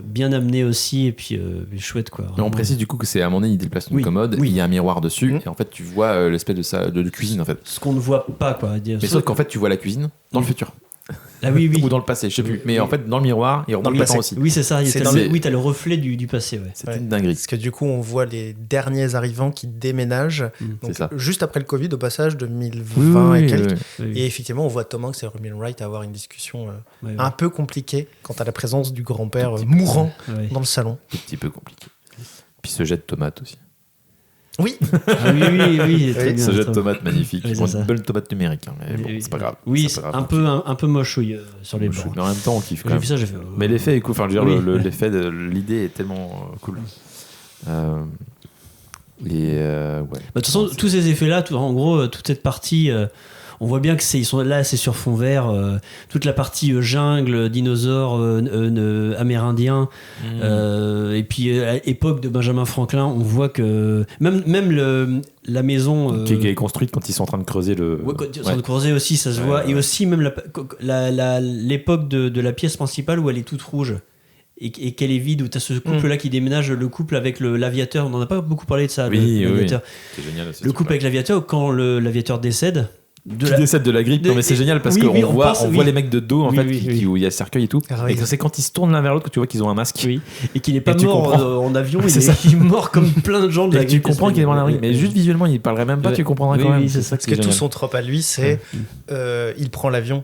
bien amené aussi, et puis chouette quoi. Mais on précise du coup que c'est à un moment donné, il déplace une Oui, commode, oui. il y a un miroir dessus, Mhm. et en fait, tu vois l'espèce de cuisine en fait. Ce qu'on ne voit pas quoi. Mais sauf qu'en fait, tu vois la cuisine dans le futur. Ah oui, oui. Ou dans le passé, je sais plus. Mais en fait, dans le miroir, il remonte le le passé. temps aussi. Oui, c'est ça. C'est T'as le reflet du passé. Ouais. C'était une dinguerie. Parce que du coup, on voit les derniers arrivants qui déménagent. Donc, C'est ça. juste après le Covid, au passage, 2020 et quelques. Oui. Et effectivement, on voit Tom Hanks et Robin Wright avoir une discussion Ouais, ouais. un peu compliquée quant à la présence du grand-père Tout petit mourant Ouais. dans le salon. Un petit peu compliqué. Puis ce jet de tomate aussi. Oui, Ah oui, très bien. Ce jet de très- tomate magnifique. Oui, c'est Bon, ça. une bonne tomate numérique, hein, mais bon, Oui, c'est pas grave. Oui, C'est pas un grave. peu mochouille sur les bords. Mais en même temps, on kiffe quand J'ai même. vu ça, j'ai fait. Mais l'effet est cool. Enfin, je veux dire, Oui. l'effet, l'idée est tellement cool. Ouais. Bah, de toute façon, tous ces effets-là, en gros, toute cette partie, on voit bien que ils sont là, c'est sur fond vert. Toute la partie jungle, dinosaures amérindiens, et puis à l'époque de Benjamin Franklin, on voit que même la maison qui est construite quand ils sont en train de creuser le. ouais, quand ils sont creusés aussi, ça se voit. Ouais. Et aussi même l'époque de la pièce principale où elle est toute rouge. Et qu'elle est vide, où tu as ce couple-là qui déménage, le couple avec l'aviateur. On n'en a pas beaucoup parlé de ça, Oui, l'aviateur. C'est génial aussi. Le couple avec l'aviateur, quand l'aviateur décède, Qui décède de la grippe. Non, mais c'est génial parce Oui, qu'on oui, on voit, pense, on oui. voit les mecs de dos en Oui, fait, oui, où il y a le cercueil et tout. Ah oui. Et c'est quand ils se tournent l'un vers l'autre que tu vois qu'ils ont un masque. oui, et qu'il n'est pas Et tu mort comprends. en avion, C'est ça. il est mort comme plein de gens de la Et tu grippe comprends qu'il est mort dans la espagnole. grippe. Mais juste visuellement, il parlerait même pas, Ouais. tu comprendras Oui, quand même. oui, c'est ça. qui parce que est tout génial. son trope à lui, c'est il prend l'avion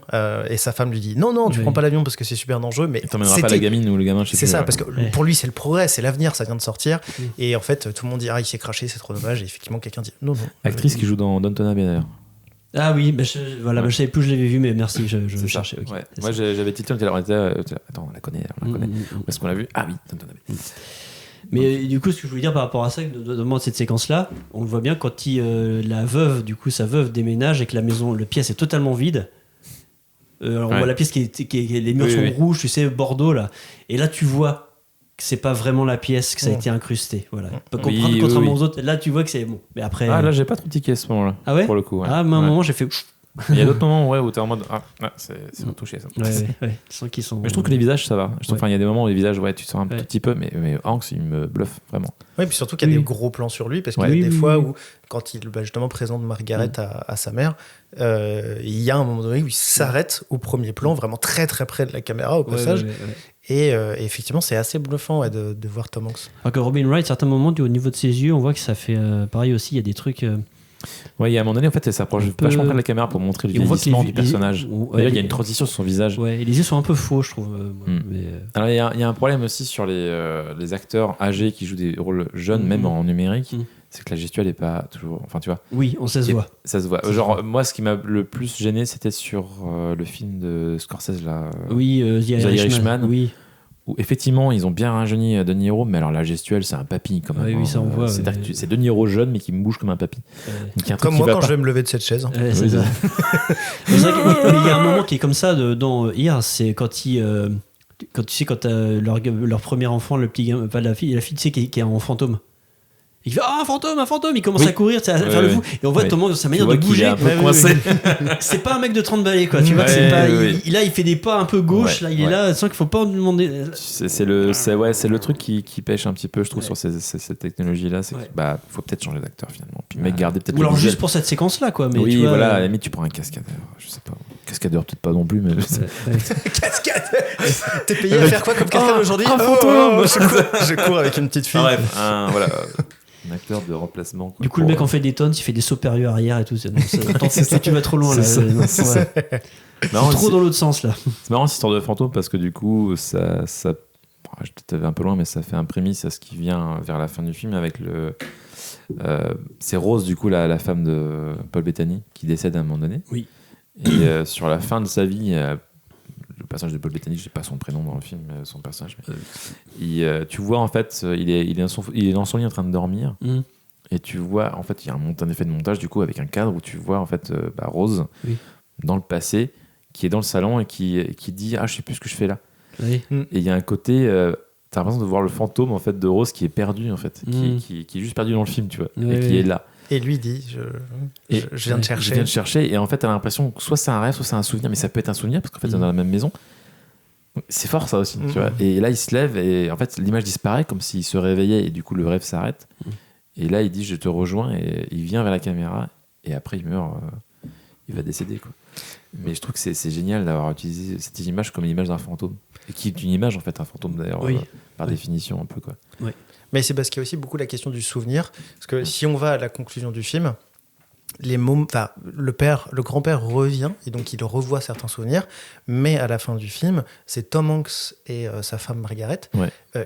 et sa femme lui dit non, tu Oui. prends pas l'avion parce que c'est super dangereux. Mais Il t'emmènera pas la gamine ou le gamin, je sais c'est plus. ça, ouais. parce que Ouais. pour lui, c'est le progrès, c'est l'avenir, ça vient de sortir. Mm. Et en fait, tout le monde dit il s'est craché, c'est trop dommage. Et effectivement, quelqu'un dit non. Actrice qui joue dans Downton Abbey d'ailleurs. Ah oui, bah, je savais plus, je l'avais vu, mais merci, je C'est ça. cherchais. ok. Ouais. C'est Moi ça. j'avais titré, on était là, attends, on la connaît. Où est-ce qu'on l'a vu? Ah oui, Downton Abbey. Mais du coup, ce que je voulais dire par rapport à ça, notamment cette séquence-là, on le voit bien quand la veuve, du coup, sa veuve déménage et que la maison, le pièce est totalement vide. Alors on Ouais. voit la pièce les murs Oui, sont oui. rouges, tu sais, Bordeaux là. Et là, tu vois que c'est pas vraiment la pièce, que ça a Ouais. été incrusté. Voilà. Oui, Contrairement oui. aux autres, là, tu vois que c'est bon. Mais après. Ah là, j'ai pas trop tiqué à ce moment-là. Ah ouais Pour le coup. Ouais. à un Ouais. moment, j'ai fait. Il y a d'autres moments où t'es en mode c'est retouché ça. Ouais. Tu sens qu'ils sont. Mais je trouve que les visages ça va. Enfin, il y a des moments où les visages, tu sens un Ouais. tout petit peu, mais Hanks il me bluffe vraiment. Oui, puis surtout qu'il y a Oui. des gros plans sur lui, parce qu'il Ouais. y a Oui, des oui, fois oui. où, quand il justement présente Margaret à sa mère, il y a un moment donné où il s'arrête au premier plan, vraiment très très près de la caméra au Ouais, passage. ouais. Et effectivement, c'est assez bluffant de voir Tom Hanks. Alors que Robin Wright, à certains moments, au niveau de ses yeux, on voit que ça fait pareil aussi. Il y a des trucs. Ouais, il y a un moment donné, en fait, elle s'approche Un peu- vachement près de la caméra pour montrer le Et on voit que vieillissement les- du personnage. ouais, D'ailleurs, il y a les- une transition sur son visage. Ouais, et les yeux sont un peu faux, je trouve. Moi. Mm. Mais, Alors, il y a un problème aussi sur les acteurs âgés qui jouent des rôles jeunes, même en numérique. C'est que la gestuelle n'est pas toujours. Enfin, tu vois. oui, on sait se Et voit. Ça se voit. Genre, moi, ce qui m'a le plus gêné, c'était sur le film de Scorsese, là. Oui, The Irishman. Oui, Où effectivement, ils ont bien rajeuni De Niro, mais alors la gestuelle, c'est un papy quand même. Oui, oui, ça, on voit, C'est-à-dire ouais. que c'est De Niro jeune, mais qui me bouge comme un papy. Ouais. Donc, il y a un truc Comme qui moi va quand pas. je vais me lever de cette chaise. Ouais, c'est Oui, ça. Mais c'est vrai qu'il y a un moment qui est comme ça dans Here, c'est quand quand tu sais, quand leur premier enfant, le petit gamin, pas la fille, tu sais, qui est en fantôme. Il fait un fantôme, il commence Oui. à courir, tu sais, à Ouais, faire le ouais. fou. Et on voit Ouais. Thomas, sa Tu manière vois de qu'il bouger. est un peu Ouais, ouais, coincé. ouais. C'est pas un mec de 30 balais, quoi. Tu vois que c'est Ouais, pas. ouais, Là, il fait des pas un peu gauche, Ouais, là, il est ouais. là, tu sens qu'il faut pas lui demander. C'est le truc qui pêche un petit peu, je trouve, Ouais. sur cette technologie-là. C'est Ouais. qu'il faut peut-être changer d'acteur finalement. Puis, mec, garder peut-être Ou alors le juste visuel. pour cette séquence-là, quoi. Mais Oui, tu vois, voilà, à la limite, tu prends un cascadeur. Je sais pas. Cascadeur, peut-être pas non plus, mais. Cascade. T'es payé à faire quoi comme cascade aujourd'hui un fantôme. Je cours avec une petite fille. Bref, voilà. Un acteur de remplacement. quoi, Du coup, le pour- mec en fait des tonnes, il fait des sauts périeux arrière et tout. Tu vas trop loin là. C'est ça. Non, C'est ouais. Marrant, Trop c'est- dans l'autre sens là. C'est marrant cette histoire de fantôme parce que du coup, ça je peut-être un peu loin, mais ça fait un prémisse à ce qui vient vers la fin du film avec c'est Rose, du coup, la femme de Paul Bettany qui décède à un moment donné. Oui. Et sur la fin de sa vie, le personnage de Paul Bettany, je sais pas son prénom dans le film, son personnage, mais tu vois en fait, il est dans son lit en train de dormir. Et tu vois, en fait, il y a un effet de montage du coup avec un cadre où tu vois en fait Rose Oui. dans le passé qui est dans le salon et qui dit je sais plus ce que je fais là. Oui. Et il y a un côté t'as l'impression de voir le fantôme en fait de Rose qui est perdu en fait, qui est juste perdu dans le film, tu vois, Oui, et qui oui. est là. Et lui dit je viens de chercher. Je viens de chercher et en fait t'as l'impression que soit c'est un rêve, soit c'est un souvenir, mais ça peut être un souvenir parce qu'en fait ils sont dans la même maison. C'est fort ça aussi, tu vois. Et là il se lève et en fait l'image disparaît comme s'il se réveillait et du coup le rêve s'arrête. Et là il dit je te rejoins et il vient vers la caméra et après il meurt, il va décéder quoi. Mais je trouve que c'est génial d'avoir utilisé cette image comme l'image d'un fantôme. Et qui est une image, en fait, un fantôme d'ailleurs, Oui. par définition, un peu, quoi. Mais c'est parce qu'il y a aussi beaucoup la question du souvenir. Parce que si on va à la conclusion du film, le grand-père revient et donc il revoit certains souvenirs. Mais à la fin du film, c'est Tom Hanks et sa femme Margaret,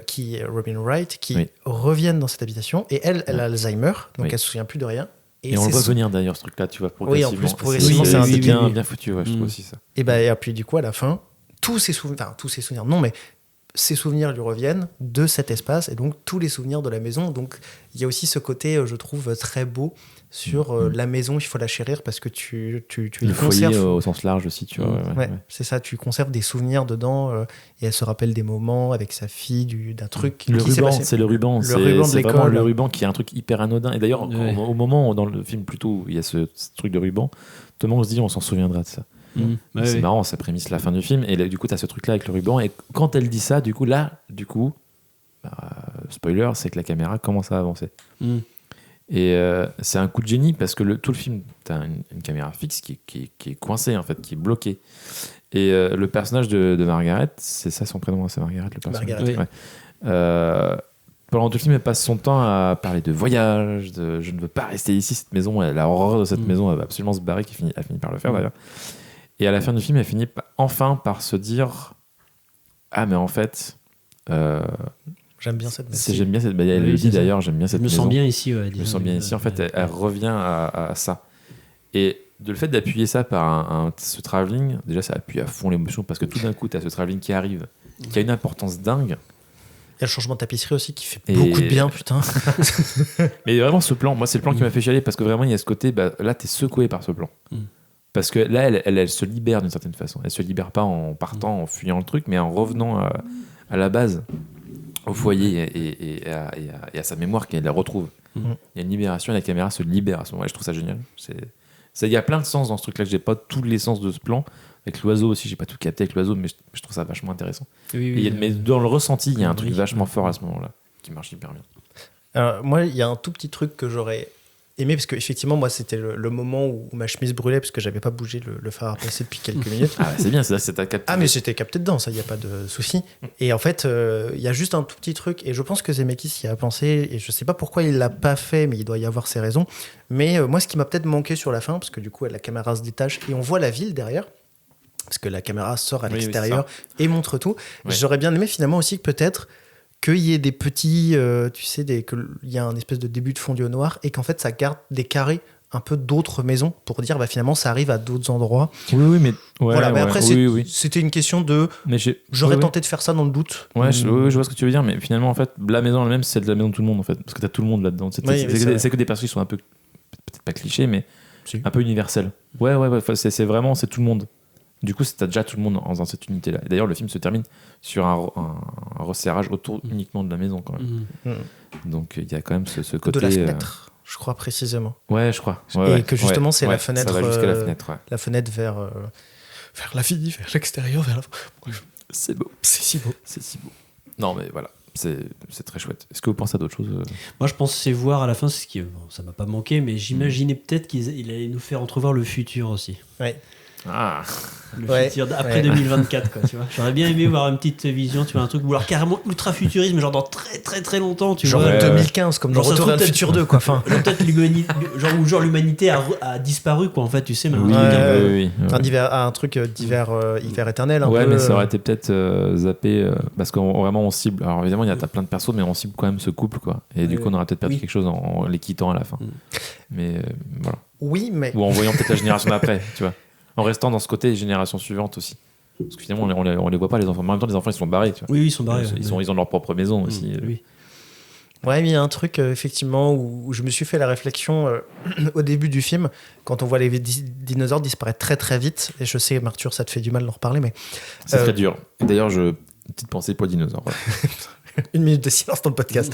qui Robin Wright, qui reviennent dans cette habitation. Et elle a Alzheimer, donc elle se souvient plus de rien. Et on le voit venir d'ailleurs, ce truc-là, tu vois, progressivement. Oui, en plus, progressivement, c'est un bien foutu, je trouve aussi ça. Et puis du coup, à la fin, tous ses souvenirs, non, mais ses souvenirs lui reviennent de cet espace et donc tous les souvenirs de la maison. Donc il y a aussi ce côté, je trouve, très beau sur la maison. Il faut la chérir parce que tu le y foyer conserves. au sens large aussi, tu vois. Ouais, c'est ça, tu conserves des souvenirs dedans et elle se rappelle des moments avec sa fille, d'un truc le qui s'est ruban, passé. c'est le ruban. Le ruban de c'est vraiment l'école. le ruban qui est un truc hyper anodin. Et d'ailleurs, au moment où dans le film, plutôt, où il y a ce truc de ruban, tout le monde se dit on s'en souviendra de ça. C'est marrant, ça prémisse la fin du film. Et là, du coup, tu as ce truc-là avec le ruban. Et quand elle dit ça, spoiler, c'est que la caméra commence à avancer. Et c'est un coup de génie parce que tout le film, tu as une caméra fixe qui est coincée, en fait, qui est bloquée. Et le personnage de Margaret, c'est ça son prénom, c'est Margaret, le personnage. Margaret, pendant tout le film, elle passe son temps à parler de voyage, de je ne veux pas rester ici, cette maison, elle a horreur de cette maison, elle va absolument se barrer, elle finit par le faire d'ailleurs. Et à la fin du film, elle finit enfin par se dire ah, mais en fait. J'aime bien cette maison. J'aime bien cette maison. Elle le dit d'ailleurs, j'aime bien cette maison. Je me sens bien ici. Je me sens bien ici. En fait, elle revient à ça. Et le fait d'appuyer ça par ce travelling, déjà, ça appuie à fond l'émotion parce que tout d'un coup, tu as ce travelling qui arrive, qui a une importance dingue. Il y a le changement de tapisserie aussi qui fait beaucoup de bien, putain. Mais vraiment, ce plan, moi, c'est le plan qui m'a fait chialer parce que vraiment, il y a ce côté, là, t'es secoué par ce plan. Parce que là, elle se libère d'une certaine façon. Elle se libère pas en partant, en fuyant le truc, mais en revenant à la base, au foyer et à sa mémoire qu'elle la retrouve. Il y a une libération et la caméra se libère à ce moment-là. Je trouve ça génial. Il y a plein de sens dans ce truc-là que j'ai pas tous les sens de ce plan. Avec l'oiseau aussi, j'ai pas tout capté avec l'oiseau, mais je trouve ça vachement intéressant. Mais dans le ressenti, il y a un truc vachement fort à ce moment-là qui marche hyper bien. Alors, moi, il y a un tout petit truc que j'aurais aimé parce qu'effectivement, moi, c'était le moment où ma chemise brûlait parce que j'avais pas bougé le fer à passer depuis quelques minutes. Ah, c'est bien, c'est ta capté. Ah, mais j'étais capté dedans, ça, il n'y a pas de souci. Et en fait, il y a juste un tout petit truc, et je pense que Zemeckis y a pensé, et je sais pas pourquoi il l'a pas fait, mais il doit y avoir ses raisons. Mais moi, ce qui m'a peut-être manqué sur la fin, parce que du coup, la caméra se détache et on voit la ville derrière, parce que la caméra sort à l'extérieur et montre tout. J'aurais bien aimé finalement aussi que peut-être qu'il y ait des petits, qu'il y a un espèce de début de fondu au noir et qu'en fait ça garde des carrés un peu d'autres maisons pour dire finalement ça arrive à d'autres endroits. Oui, mais mais après c'était une question de. Mais j'aurais tenté de faire ça dans le doute. Je vois ce que tu veux dire, mais finalement en fait la maison elle-même c'est de la maison de tout le monde en fait, parce que t'as tout le monde là-dedans. C'est que des personnes qui sont un peu peut-être pas clichés, mais un peu universelles. C'est vraiment c'est tout le monde. Du coup, t'as déjà tout le monde dans cette unité-là. Et d'ailleurs, le film se termine sur un resserrage autour uniquement de la maison, quand même. Donc, il y a quand même ce côté... De la fenêtre, je crois précisément. Ouais, je crois. Et que justement, c'est la fenêtre... Ça va jusqu'à la fenêtre, La fenêtre vers la vie, vers l'extérieur, vers la... C'est beau. C'est si beau. C'est si beau. Non, mais voilà. C'est très chouette. Est-ce que vous pensez à d'autres choses Moi, je pensais voir à la fin, ça m'a pas manqué, mais j'imaginais peut-être qu'il allait nous faire entrevoir le futur aussi. Ouais. Ah. Le futur après 2024, quoi, tu vois. J'aurais bien aimé voir une petite vision, tu vois, un truc, ou alors carrément ultra futurisme, genre dans très très très longtemps, tu genre vois. 2015, comme dans Retour vers le futur 2, quoi. Enfin. Peut-être l'humanité a disparu, quoi, en fait, tu sais. Oui. Un truc d'hiver éternel. Un peu, mais ça aurait été peut-être zappé, parce qu'on vraiment on cible. Alors évidemment, t'as plein de persos, mais on cible quand même ce couple, quoi. Et du coup, on aurait peut-être perdu quelque chose en les quittant à la fin. Mais voilà. Oui, mais. Ou en voyant peut-être la génération d'après, tu vois. En restant dans ce côté génération suivante aussi. Parce que finalement, on les voit pas, les enfants. En même temps, les enfants, ils sont barrés. Tu vois. Oui, ils sont barrés. Ils ont leur propre maison aussi. Oui. Ouais, mais il y a un truc, effectivement, où je me suis fait la réflexion au début du film, quand on voit les dinosaures disparaître très très vite. Et je sais, Arthur, ça te fait du mal d'en reparler, mais. C'est très dur. Et d'ailleurs, une petite pensée pour les dinosaures. Voilà. 1 minute de silence dans le podcast.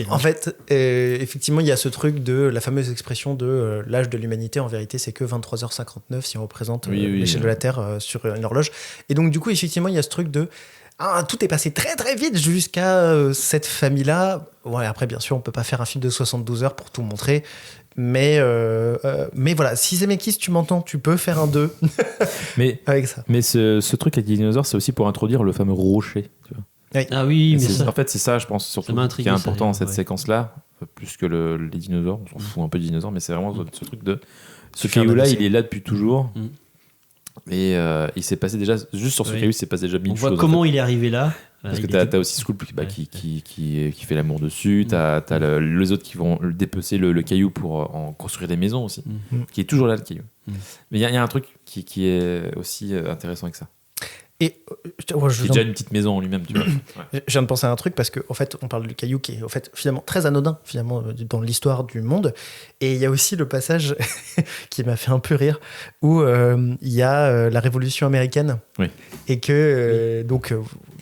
En fait, effectivement, il y a ce truc de la fameuse expression de l'âge de l'humanité. En vérité, c'est que 23h59 si on représente l'échelle de la Terre sur une horloge. Et donc, du coup, effectivement, il y a ce truc de tout est passé très très vite jusqu'à cette famille-là. Ouais, après, bien sûr, on peut pas faire un film de 72 heures pour tout montrer. Mais voilà, si Zemeckis, tu m'entends, tu peux faire un 2 Mais, avec ça. mais ce truc avec les dinosaures, c'est aussi pour introduire le fameux rocher. Tu vois. Ah oui, mais ça. En fait, c'est ça, je pense, surtout, m'a qui intrigué, est ça, important dans cette ouais. séquence-là, plus que les dinosaures. On s'en fout un peu des dinosaures, mais c'est vraiment ce truc de. Ce Tu fais un caillou-là, ABC. il est là depuis toujours. Mm. Et il s'est passé déjà, juste sur ce Oui. caillou, il s'est passé déjà mille On choses. voit en comment fait. il est arrivé là. Parce que Il était- t'as aussi Scoop Ouais. qui fait l'amour dessus, t'as les autres qui vont dépecer le caillou pour en construire des maisons aussi, Mm. qui est toujours là le caillou. Mm. Mais il y a un truc qui est aussi intéressant avec ça. Et C'est déjà une petite maison en lui-même, tu vois. Ouais. je viens de penser à un truc parce qu'en fait, on parle du caillou qui est en fait finalement très anodin finalement dans l'histoire du monde. Et il y a aussi le passage qui m'a fait un peu rire où il y a la Révolution américaine Oui. et que donc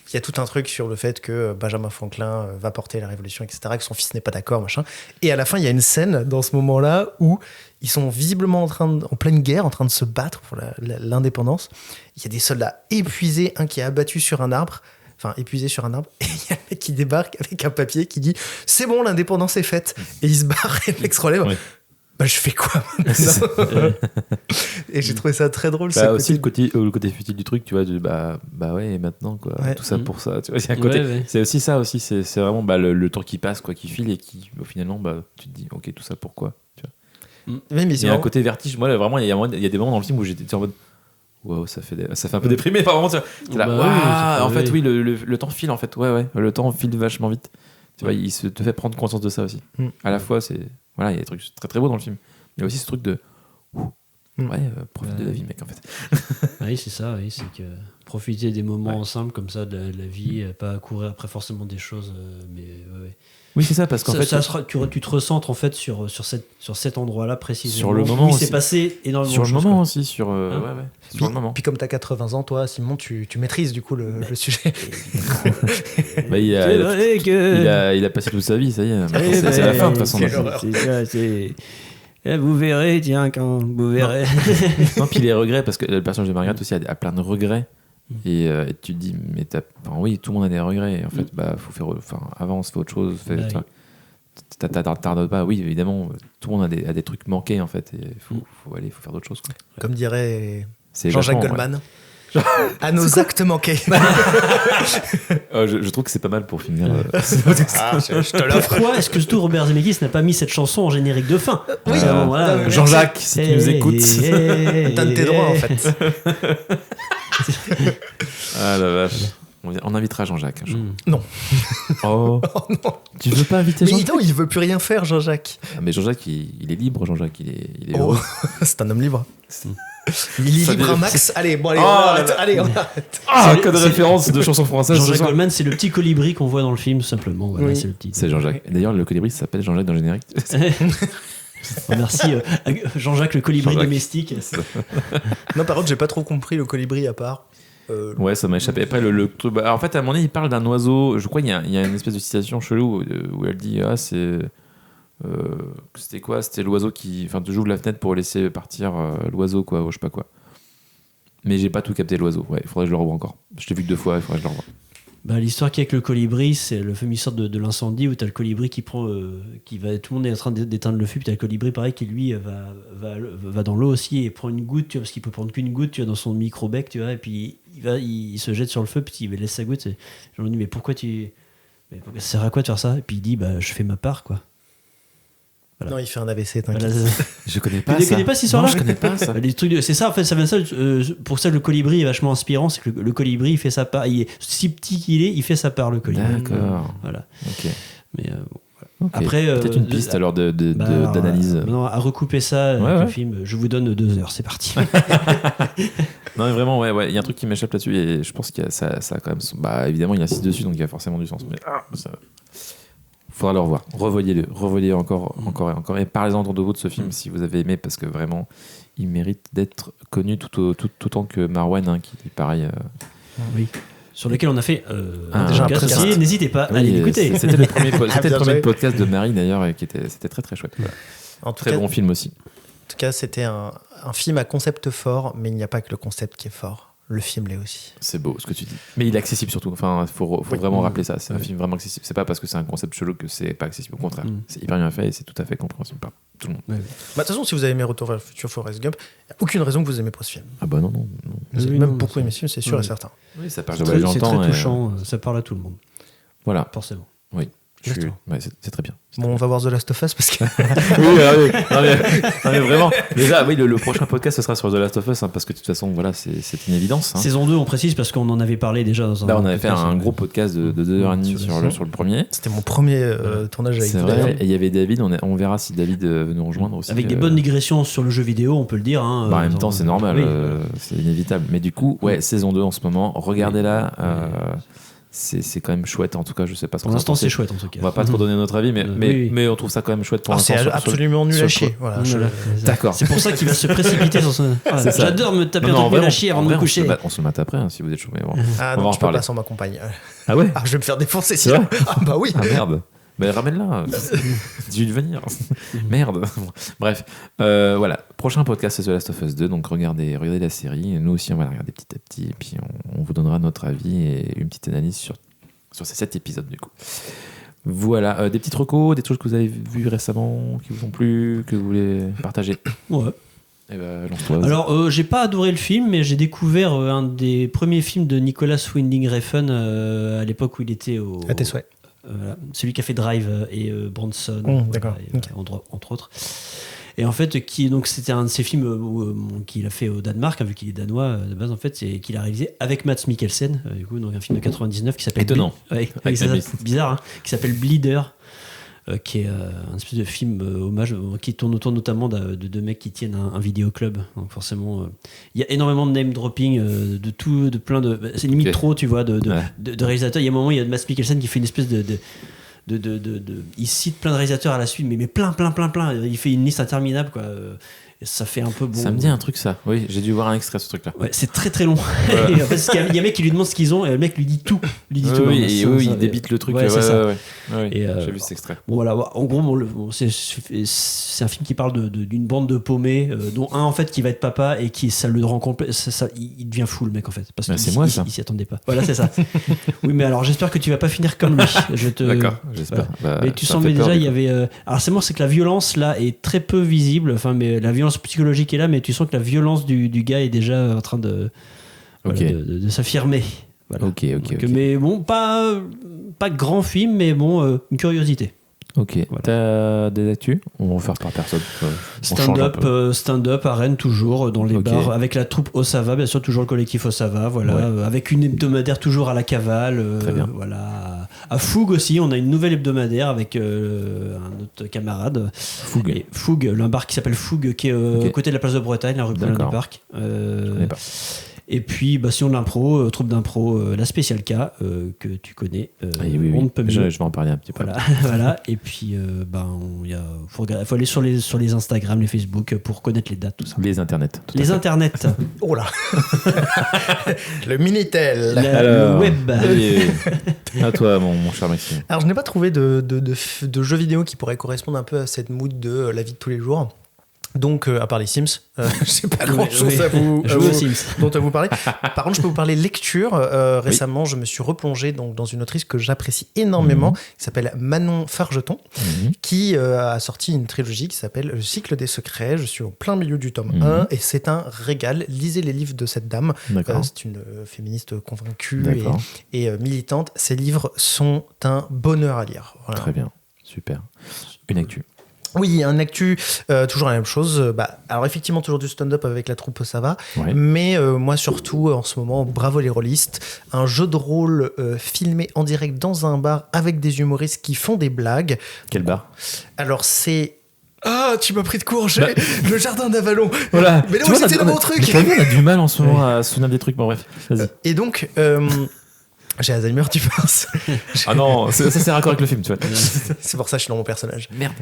il y a tout un truc sur le fait que Benjamin Franklin va porter la Révolution, etc., que son fils n'est pas d'accord, machin. Et à la fin, il y a une scène dans ce moment-là où ils sont visiblement en pleine guerre, en train de se battre pour l'indépendance. Il y a des soldats épuisés, un qui est abattu sur un arbre, et il y a un mec qui débarque avec un papier qui dit « C'est bon, l'indépendance est faite !» Et il se barre et le mec se relève. Ouais. Bah, je fais quoi maintenant Et j'ai trouvé ça très drôle. Bah, ce aussi côté- le côté futile du truc, tu vois, bah ouais, et maintenant quoi, Ouais. tout ça Mm. pour ça, tu vois, il y a un côté, Ouais. c'est aussi ça aussi, c'est vraiment le temps qui passe, quoi, qui file et qui finalement, bah, tu te dis, ok, tout ça pourquoi, tu vois. Ouais, mais Il y a un côté vertige, moi là, vraiment, il y a des moments dans le film où j'étais en mode, waouh, ça fait un peu déprimé, enfin vraiment, t'es là, Bah waouh, oui, ça fait en fait, rêver. oui, le temps file, en fait, ouais, le temps file vachement vite, tu vois, il te fait prendre conscience de ça aussi. Mm. À la fois, voilà, il y a des trucs très très beaux dans le film, il y a aussi ce truc de, ouais, profite de la vie, mec, en fait. Oui, c'est ça, oui, c'est que profiter des moments Ouais. ensemble comme ça de la vie, pas courir après forcément des choses, mais ouais. Oui, c'est ça, parce qu'en fait, tu te recentres en fait sur cet endroit-là précisément. Sur le moment où il aussi. s'est passé énormément sur de le choses. moment quoi. aussi, sur Puis, le moment. puis comme tu as 80 ans, toi, Simon, tu maîtrises du coup le sujet. Bah, il C'est vrai que. a passé toute sa vie, ça y est. Maintenant, Eh c'est la ben, fin de toute façon. quelle maintenant. horreur. C'est ça, c'est. Eh, vous verrez, tiens, quand vous verrez. Non, puis les regrets, parce que le personnage de Margaret aussi a plein de regrets. Et tu te dis, mais oui, tout le monde a des regrets. Et en fait, bah, faut faire, avance, fais autre chose. Bah oui. T'ardes pas. Oui, évidemment, tout le monde a des trucs manqués en fait. Et faut faire d'autres choses. Quoi. Comme dirait C'est Jean-Jacques vachement, Goldman. À nos actes manqués. ouais. Je trouve que c'est pas mal pour finir. Je te l'offre. Pourquoi est-ce que surtout Robert Zemeckis n'a pas mis cette chanson en générique de fin Oui, Voilà. merci. Jean-Jacques, si tu nous écoutes. Donne tes droits en fait. Ah la vache. On invitera Jean-Jacques un jour. Mm. Oh. Oh non. Tu veux pas inviter Mais Jean-Jacques? non, il veut plus rien faire, Jean-Jacques. Ah, mais Jean-Jacques, il est libre, Jean-Jacques. Il est Oh, heureux. c'est un homme libre. Il est Ça libre dé- à max. Allez, bon, allez, Oh, on arrête. là, là. Allez, on arrête. Ah, C'est- code c'est- référence de chansons françaises. ce Jean-Jacques soir. Goldman, c'est le petit colibri qu'on voit dans le film, tout simplement. Voilà, Oui. c'est le titre. C'est Jean-Jacques. D'ailleurs, le colibri s'appelle Jean-Jacques dans le générique. Merci Jean-Jacques le colibri Jean-Jacques. domestique. Non, par contre, j'ai pas trop compris le colibri à part. Ouais, ça m'a échappé. Après, le truc. En fait, à un moment donné, il parle d'un oiseau. Je crois qu'il y a une espèce de citation chelou où elle dit ah, c'est. C'était quoi? C'était l'oiseau qui. Enfin, tu ouvres la fenêtre pour laisser partir l'oiseau, quoi, ou je sais pas quoi. Mais j'ai pas tout capté l'oiseau. Ouais, il faudrait que je le revoie encore. Je l'ai vu que 2 fois, il faudrait que je le revoie. Bah, l'histoire qu'il y a avec le colibri, c'est le fameux histoire de l'incendie où t'as le colibri qui prend, tout le monde est en train d'éteindre le feu, puis t'as le colibri pareil qui lui va dans l'eau aussi et prend une goutte, tu vois, parce qu'il peut prendre qu'une goutte, tu vois, dans son micro bec, tu vois, et puis il se jette sur le feu, puis il laisse sa goutte. Je me dis mais ça sert à quoi de faire ça? Et puis il dit bah je fais ma part quoi. Voilà. Non, il fait un AVC, t'inquiète. Voilà. Je connais Tu pas. ne connais pas cette histoire-là? Non, je connais pas ça. Les trucs c'est ça en fait, ça vient de ça. Pour ça le colibri est vachement inspirant, c'est que le colibri il fait sa part, il est si petit qu'il est, il fait sa part le colibri. D'accord. Voilà. Ok. Mais Ok. après, peut-être une piste alors d'analyse. Non, à recouper ça avec Ouais. le film, je vous donne 2 heures, c'est parti. Non, mais vraiment, ouais, il y a un truc qui m'échappe là-dessus et je pense qu'il y a ça a quand même. Bah, évidemment, il insiste dessus, donc il y a forcément du sens. Mais faudra le revoir. Revoyez encore et encore. Et parlez-en de vous de ce film si vous avez aimé, parce que vraiment, il mérite d'être connu tout autant que Marwan, hein, qui est pareil. Oui. Sur lequel on a fait déjà un podcast podcast. aussi. N'hésitez pas à aller l'écouter. C'était le premier, Ah, bien joué. podcast de Marie d'ailleurs, et c'était très très chouette. En tout Très cas, bon film aussi. En tout cas, c'était un film à concept fort, mais il n'y a pas que le concept qui est fort. le film l'est aussi. C'est beau ce que tu dis. Mais il est accessible surtout. Enfin, faut vraiment rappeler ça. C'est un film vraiment accessible. C'est pas parce que c'est un concept chelou que c'est pas accessible. Au contraire, c'est hyper bien fait et c'est tout à fait compréhensible par tout le monde. Bah, de toute façon, si vous avez aimé Retour vers le futur, Forrest Gump, il n'y a aucune raison que vous aimez pas ce film. Ah bah non. Vous avez même beaucoup aimé ce film, c'est sûr et certain. Oui, ça parle de C'est voyage dans le très temps. touchant, ça parle à tout le monde, Voilà. forcément. Oui. Exactement. Ouais, c'est très bien. Bon, on va voir The Last of Us parce que. Oui. Non, mais vraiment. Déjà, oui, le prochain podcast ce sera sur The Last of Us parce que de toute façon, voilà, c'est une évidence. Saison 2, on précise parce qu'on en avait parlé déjà dans un. Là, on avait fait podcast, un gros podcast de 2h30 sur le premier. C'était mon premier tournage avec C'est vous, vrai. d'ailleurs. Et il y avait David. On verra si David veut nous rejoindre aussi. Avec des bonnes digressions sur le jeu vidéo, on peut le dire. Hein, En même temps, c'est normal. oui. C'est inévitable. Mais du coup, ouais, saison 2 en ce moment. Regardez-la. C'est quand même chouette. En tout cas, je sais pas ce Pour qu'on l'instant, en pense. c'est chouette en tout cas. On va pas trop donner notre avis, mais, oui. mais on trouve ça quand même chouette pour C'est l'instant. absolument nul sur à le chier. Voilà, Voilà. D'accord. C'est pour ça qu'il va se précipiter sur son. Voilà. C'est ça. J'adore me taper Non, un en truc vrai, nul à chier avant de me coucher. On se le mate après, si vous êtes chaud. Mais bon. Ah On va non, en je peux reparler. pas sans ma compagne. Ah ouais. Ah, je vais me faire défoncer. C'est vrai Ah bah oui. Ah merde. Mais ramène-la. Dis-lui de venir. Merde. Bref. Voilà. Prochain podcast, c'est The Last of Us 2. Donc regardez la série. Nous aussi, on va la regarder petit à petit. Et puis on vous donnera notre avis et une petite analyse sur ces 7 épisodes du coup. Voilà. Des petites recos, des choses que vous avez vues récemment, qui vous ont plu, que vous voulez partager. Ouais. Eh ben, lance-toi. Alors, j'ai pas adoré le film, mais j'ai découvert un des premiers films de Nicolas Winding Refn à l'époque où il était au. À tes souhaits. Celui qui a fait Drive et Bronson, d'accord. et, entre autres. Et en fait, donc c'était un de ses films qu'il a fait au Danemark, hein, vu qu'il est danois de base en fait, c'est qu'il a réalisé avec Mads Mikkelsen, du coup, donc un film de 99 qui s'appelle. Étonnant. C'est ça, bizarre, hein, qui s'appelle Bleeder. Qui est un espèce de film hommage qui tourne autour notamment de deux mecs qui tiennent un vidéoclub. Donc forcément, il y a énormément de name dropping de plein de. C'est limite trop, tu vois, de réalisateurs. Il y a un moment, il y a Mads Mikkelsen qui fait une espèce il cite plein de réalisateurs à la suite, mais plein. Il fait une liste interminable, quoi. Ça fait un peu bon. Ça me dit un truc, ça. Oui, j'ai dû voir un extrait de ce truc-là. Ouais, c'est très très long. Et en fait, il y a un mec qui lui demande ce qu'ils ont et le mec lui dit tout. Il débite le truc. Ouais, c'est ça. Ouais. Et j'ai vu cet extrait. Bon, voilà, en gros, c'est un film qui parle d'une bande de paumés, dont un en fait qui va être papa et qui ça le rend complet. Il devient fou le mec en fait. Parce que c'est moi ça. Il s'y attendait pas. Voilà, c'est ça. Oui, mais alors j'espère que tu vas pas finir comme lui. D'accord, j'espère. Voilà. Mais tu sens, mais déjà, il y avait. Alors, c'est que la violence là est très peu visible. Enfin, mais la violence psychologique est là, mais tu sens que la violence du gars est déjà en train de s'affirmer. Voilà. Ok. Mais bon, pas grand film, mais bon, une curiosité. Ok. Voilà. T'as des actus? On va en faire par personne. Stand-up à Rennes, toujours dans les bars, avec la troupe Osava, bien sûr, toujours le collectif Osava, voilà, avec une hebdomadaire toujours à la Cavale. Très bien. Voilà. À Fougue aussi, on a une nouvelle hebdomadaire avec un autre camarade. Fougue, un bar qui s'appelle Fougue, qui est à côté de la place de Bretagne, la rue Paulin du Parc. Je connais pas. Et puis, sinon de l'impro, troupe d'impro, la Spécial K, que tu connais. Oui. On ne peut mieux. Je vais en parler un petit peu. Voilà. Et puis, faut aller sur les Instagram, les Facebook pour connaître les dates, tout ça. Les internets. Les internets. Oh là. Le Minitel. Le web. À toi, mon cher Maxime. Alors, je n'ai pas trouvé de jeux vidéo qui pourraient correspondre un peu à cette mood de la vie de tous les jours. Donc, à part les Sims, je sais pas grand-chose dont à vous parler. Par contre, je peux vous parler lecture. Récemment, je me suis replongé dans une autrice que j'apprécie énormément, qui s'appelle Manon Fargeton, qui a sorti une trilogie qui s'appelle Le cycle des secrets. Je suis au plein milieu du tome 1 et c'est un régal. Lisez les livres de cette dame. C'est une féministe convaincue et militante. Ces livres sont un bonheur à lire. Voilà. Très bien, super. Une actu. Oui, un actu, toujours la même chose. Alors effectivement, toujours du stand-up avec la troupe Osava, mais moi surtout, en ce moment, bravo les rôlistes, un jeu de rôle filmé en direct dans un bar avec des humoristes qui font des blagues. Quel bar? Alors c'est... Ah, tu m'as pris de court, le jardin d'Avalon. Voilà. Mais non, c'était le bon truc. On a du mal en ce moment à se souvenir des trucs, bon bref, vas-y. Et donc... j'ai Alzheimer, tu penses? Ah non, ça c'est raccord avec le film, tu vois. C'est pour ça que je suis dans mon personnage. Merde.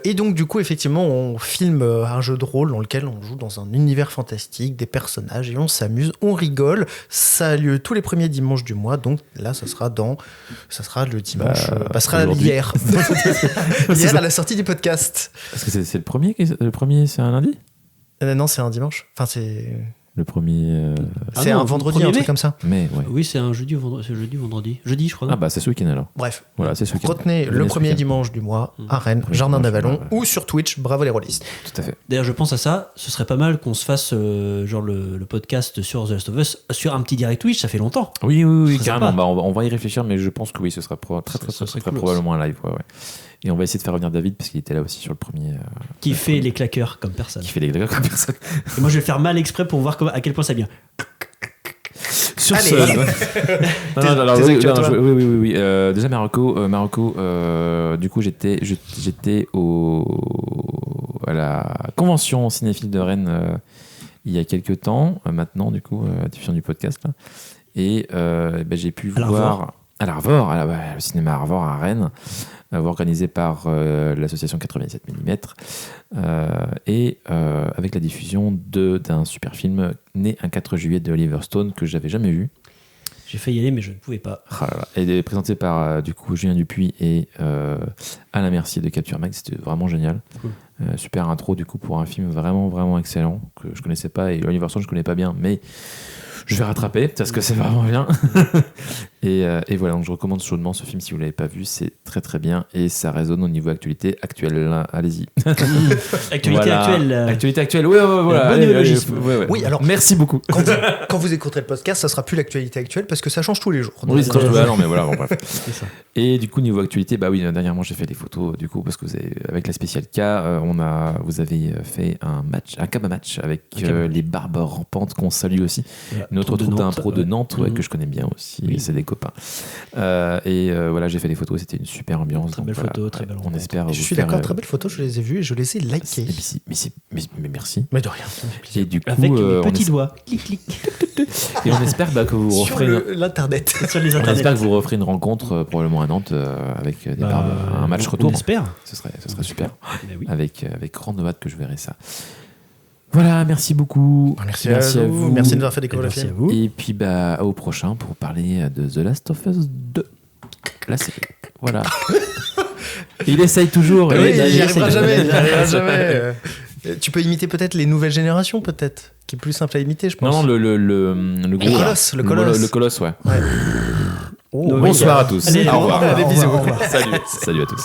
Et donc, du coup, effectivement, on filme un jeu de rôle dans lequel on joue dans un univers fantastique, des personnages, et on s'amuse, on rigole. Ça a lieu tous les premiers dimanches du mois, donc là, ça sera le dimanche. Ça sera hier. Hier, à la sortie du podcast. Parce que c'est le premier c'est un lundi? Non, c'est un dimanche. Enfin, c'est... Le premier. C'est non, un vendredi, 1er un mai truc comme ça. mai, ouais. Oui, c'est un jeudi ou vendredi. C'est jeudi ou vendredi. Jeudi, je crois. Ah, bah, c'est ce week-end alors. Bref, Voilà, c'est ce week-end. retenez le Venez ce premier week-end. dimanche du mois à Rennes, Premier Jardin dimanche, d'Avalon, ouais. ou sur Twitch, bravo les rôlistes. Tout à fait. D'ailleurs, je pense à ça. Ce serait pas mal qu'on se fasse genre le podcast sur The Last of Us sur un petit direct Twitch. Ça fait longtemps. Oui, serait carrément. sympa. Bah, on va y réfléchir, mais je pense que oui, ce sera Ça serait très cool probablement un live. Ouais. Et on va essayer de faire revenir David parce qu'il était là aussi sur le premier. Qui fait les claqueurs comme personne. Qui fait les gars comme personne. Et moi, je vais faire mal exprès pour voir à quel point ça vient. Sur Allez. ce. Non, alors, Tes oui, actus à toi. oui. Déjà Marocco. Du coup, j'étais à la convention cinéphile de Rennes il y a quelques temps. Maintenant, du coup, diffusion du podcast là. Et j'ai pu À voir à l'Arvor, le cinéma Arvor à Rennes, organisé par l'association 97 mm, et avec la diffusion d'un super film né un 4 juillet de Oliver Stone que j'avais jamais vu. J'ai failli y aller, mais je ne pouvais pas. Ah là là. Et présenté par du coup Julien Dupuis et Alain Mercier de Capture Mag. C'était vraiment génial. Cool. Super intro du coup pour un film vraiment vraiment excellent que je connaissais pas, et Oliver Stone je connais pas bien, mais je vais rattraper parce que c'est vraiment bien. et voilà, donc je recommande chaudement ce film si vous l'avez pas vu, c'est très très bien et ça résonne au niveau actualité actuelle. Allez-y. Actualité Voilà. actuelle. Actualité actuelle. Ouais, voilà. Bon Allez, néologisme. ouais. Oui, alors- merci beaucoup. Quand vous écouterez le podcast, ça sera plus l'actualité actuelle parce que ça change tous les jours. Oui, c'est Donc, très non, mais voilà, bon, bref. C'est ça. Et du coup, niveau actualité, bah oui, dernièrement, j'ai fait des photos, du coup, parce que avec la spéciale K, vous avez fait un Kaba match avec les Barbes Rampantes qu'on salue aussi. Voilà. Une autre troupe d'impro de Nantes, Mhm. que je connais bien aussi, Oui. c'est des copains. Voilà, j'ai fait des photos, c'était une super ambiance. Très donc belle voilà, photo, très belle On rencontre. espère. je vous suis faire, d'accord, très belles photos, je les ai vues et je les ai likées. mais merci. Mais de rien, ça me fait plaisir. Et du coup, Avec les on petits es- doigts. Clic, clic. et on espère que vous Sur referez. l'internet. Sur les On internets. espère que vous referez une rencontre probablement à Nantes avec des Bah, Barbes, un match on retour. espère. Ce serait super. Mais oui. Avec grande hâte que je verrai ça. Voilà, merci beaucoup. Merci à vous. Merci de nous avoir fait découvrir le Merci à film. vous. Et puis au prochain pour parler de The Last of Us 2. La série. Voilà. Il essaye toujours. Oui, il j'y essaye. arrivera jamais. J'y arriverai jamais. Tu peux imiter peut-être les nouvelles générations, peut-être, qui est plus simple à imiter, je pense. Non, le gros. colosse, là. le colosse. Le colosse, ouais. Ouais. Oh, Bonsoir à tous. Allez, au revoir. Allez, bisous. Salut à tous.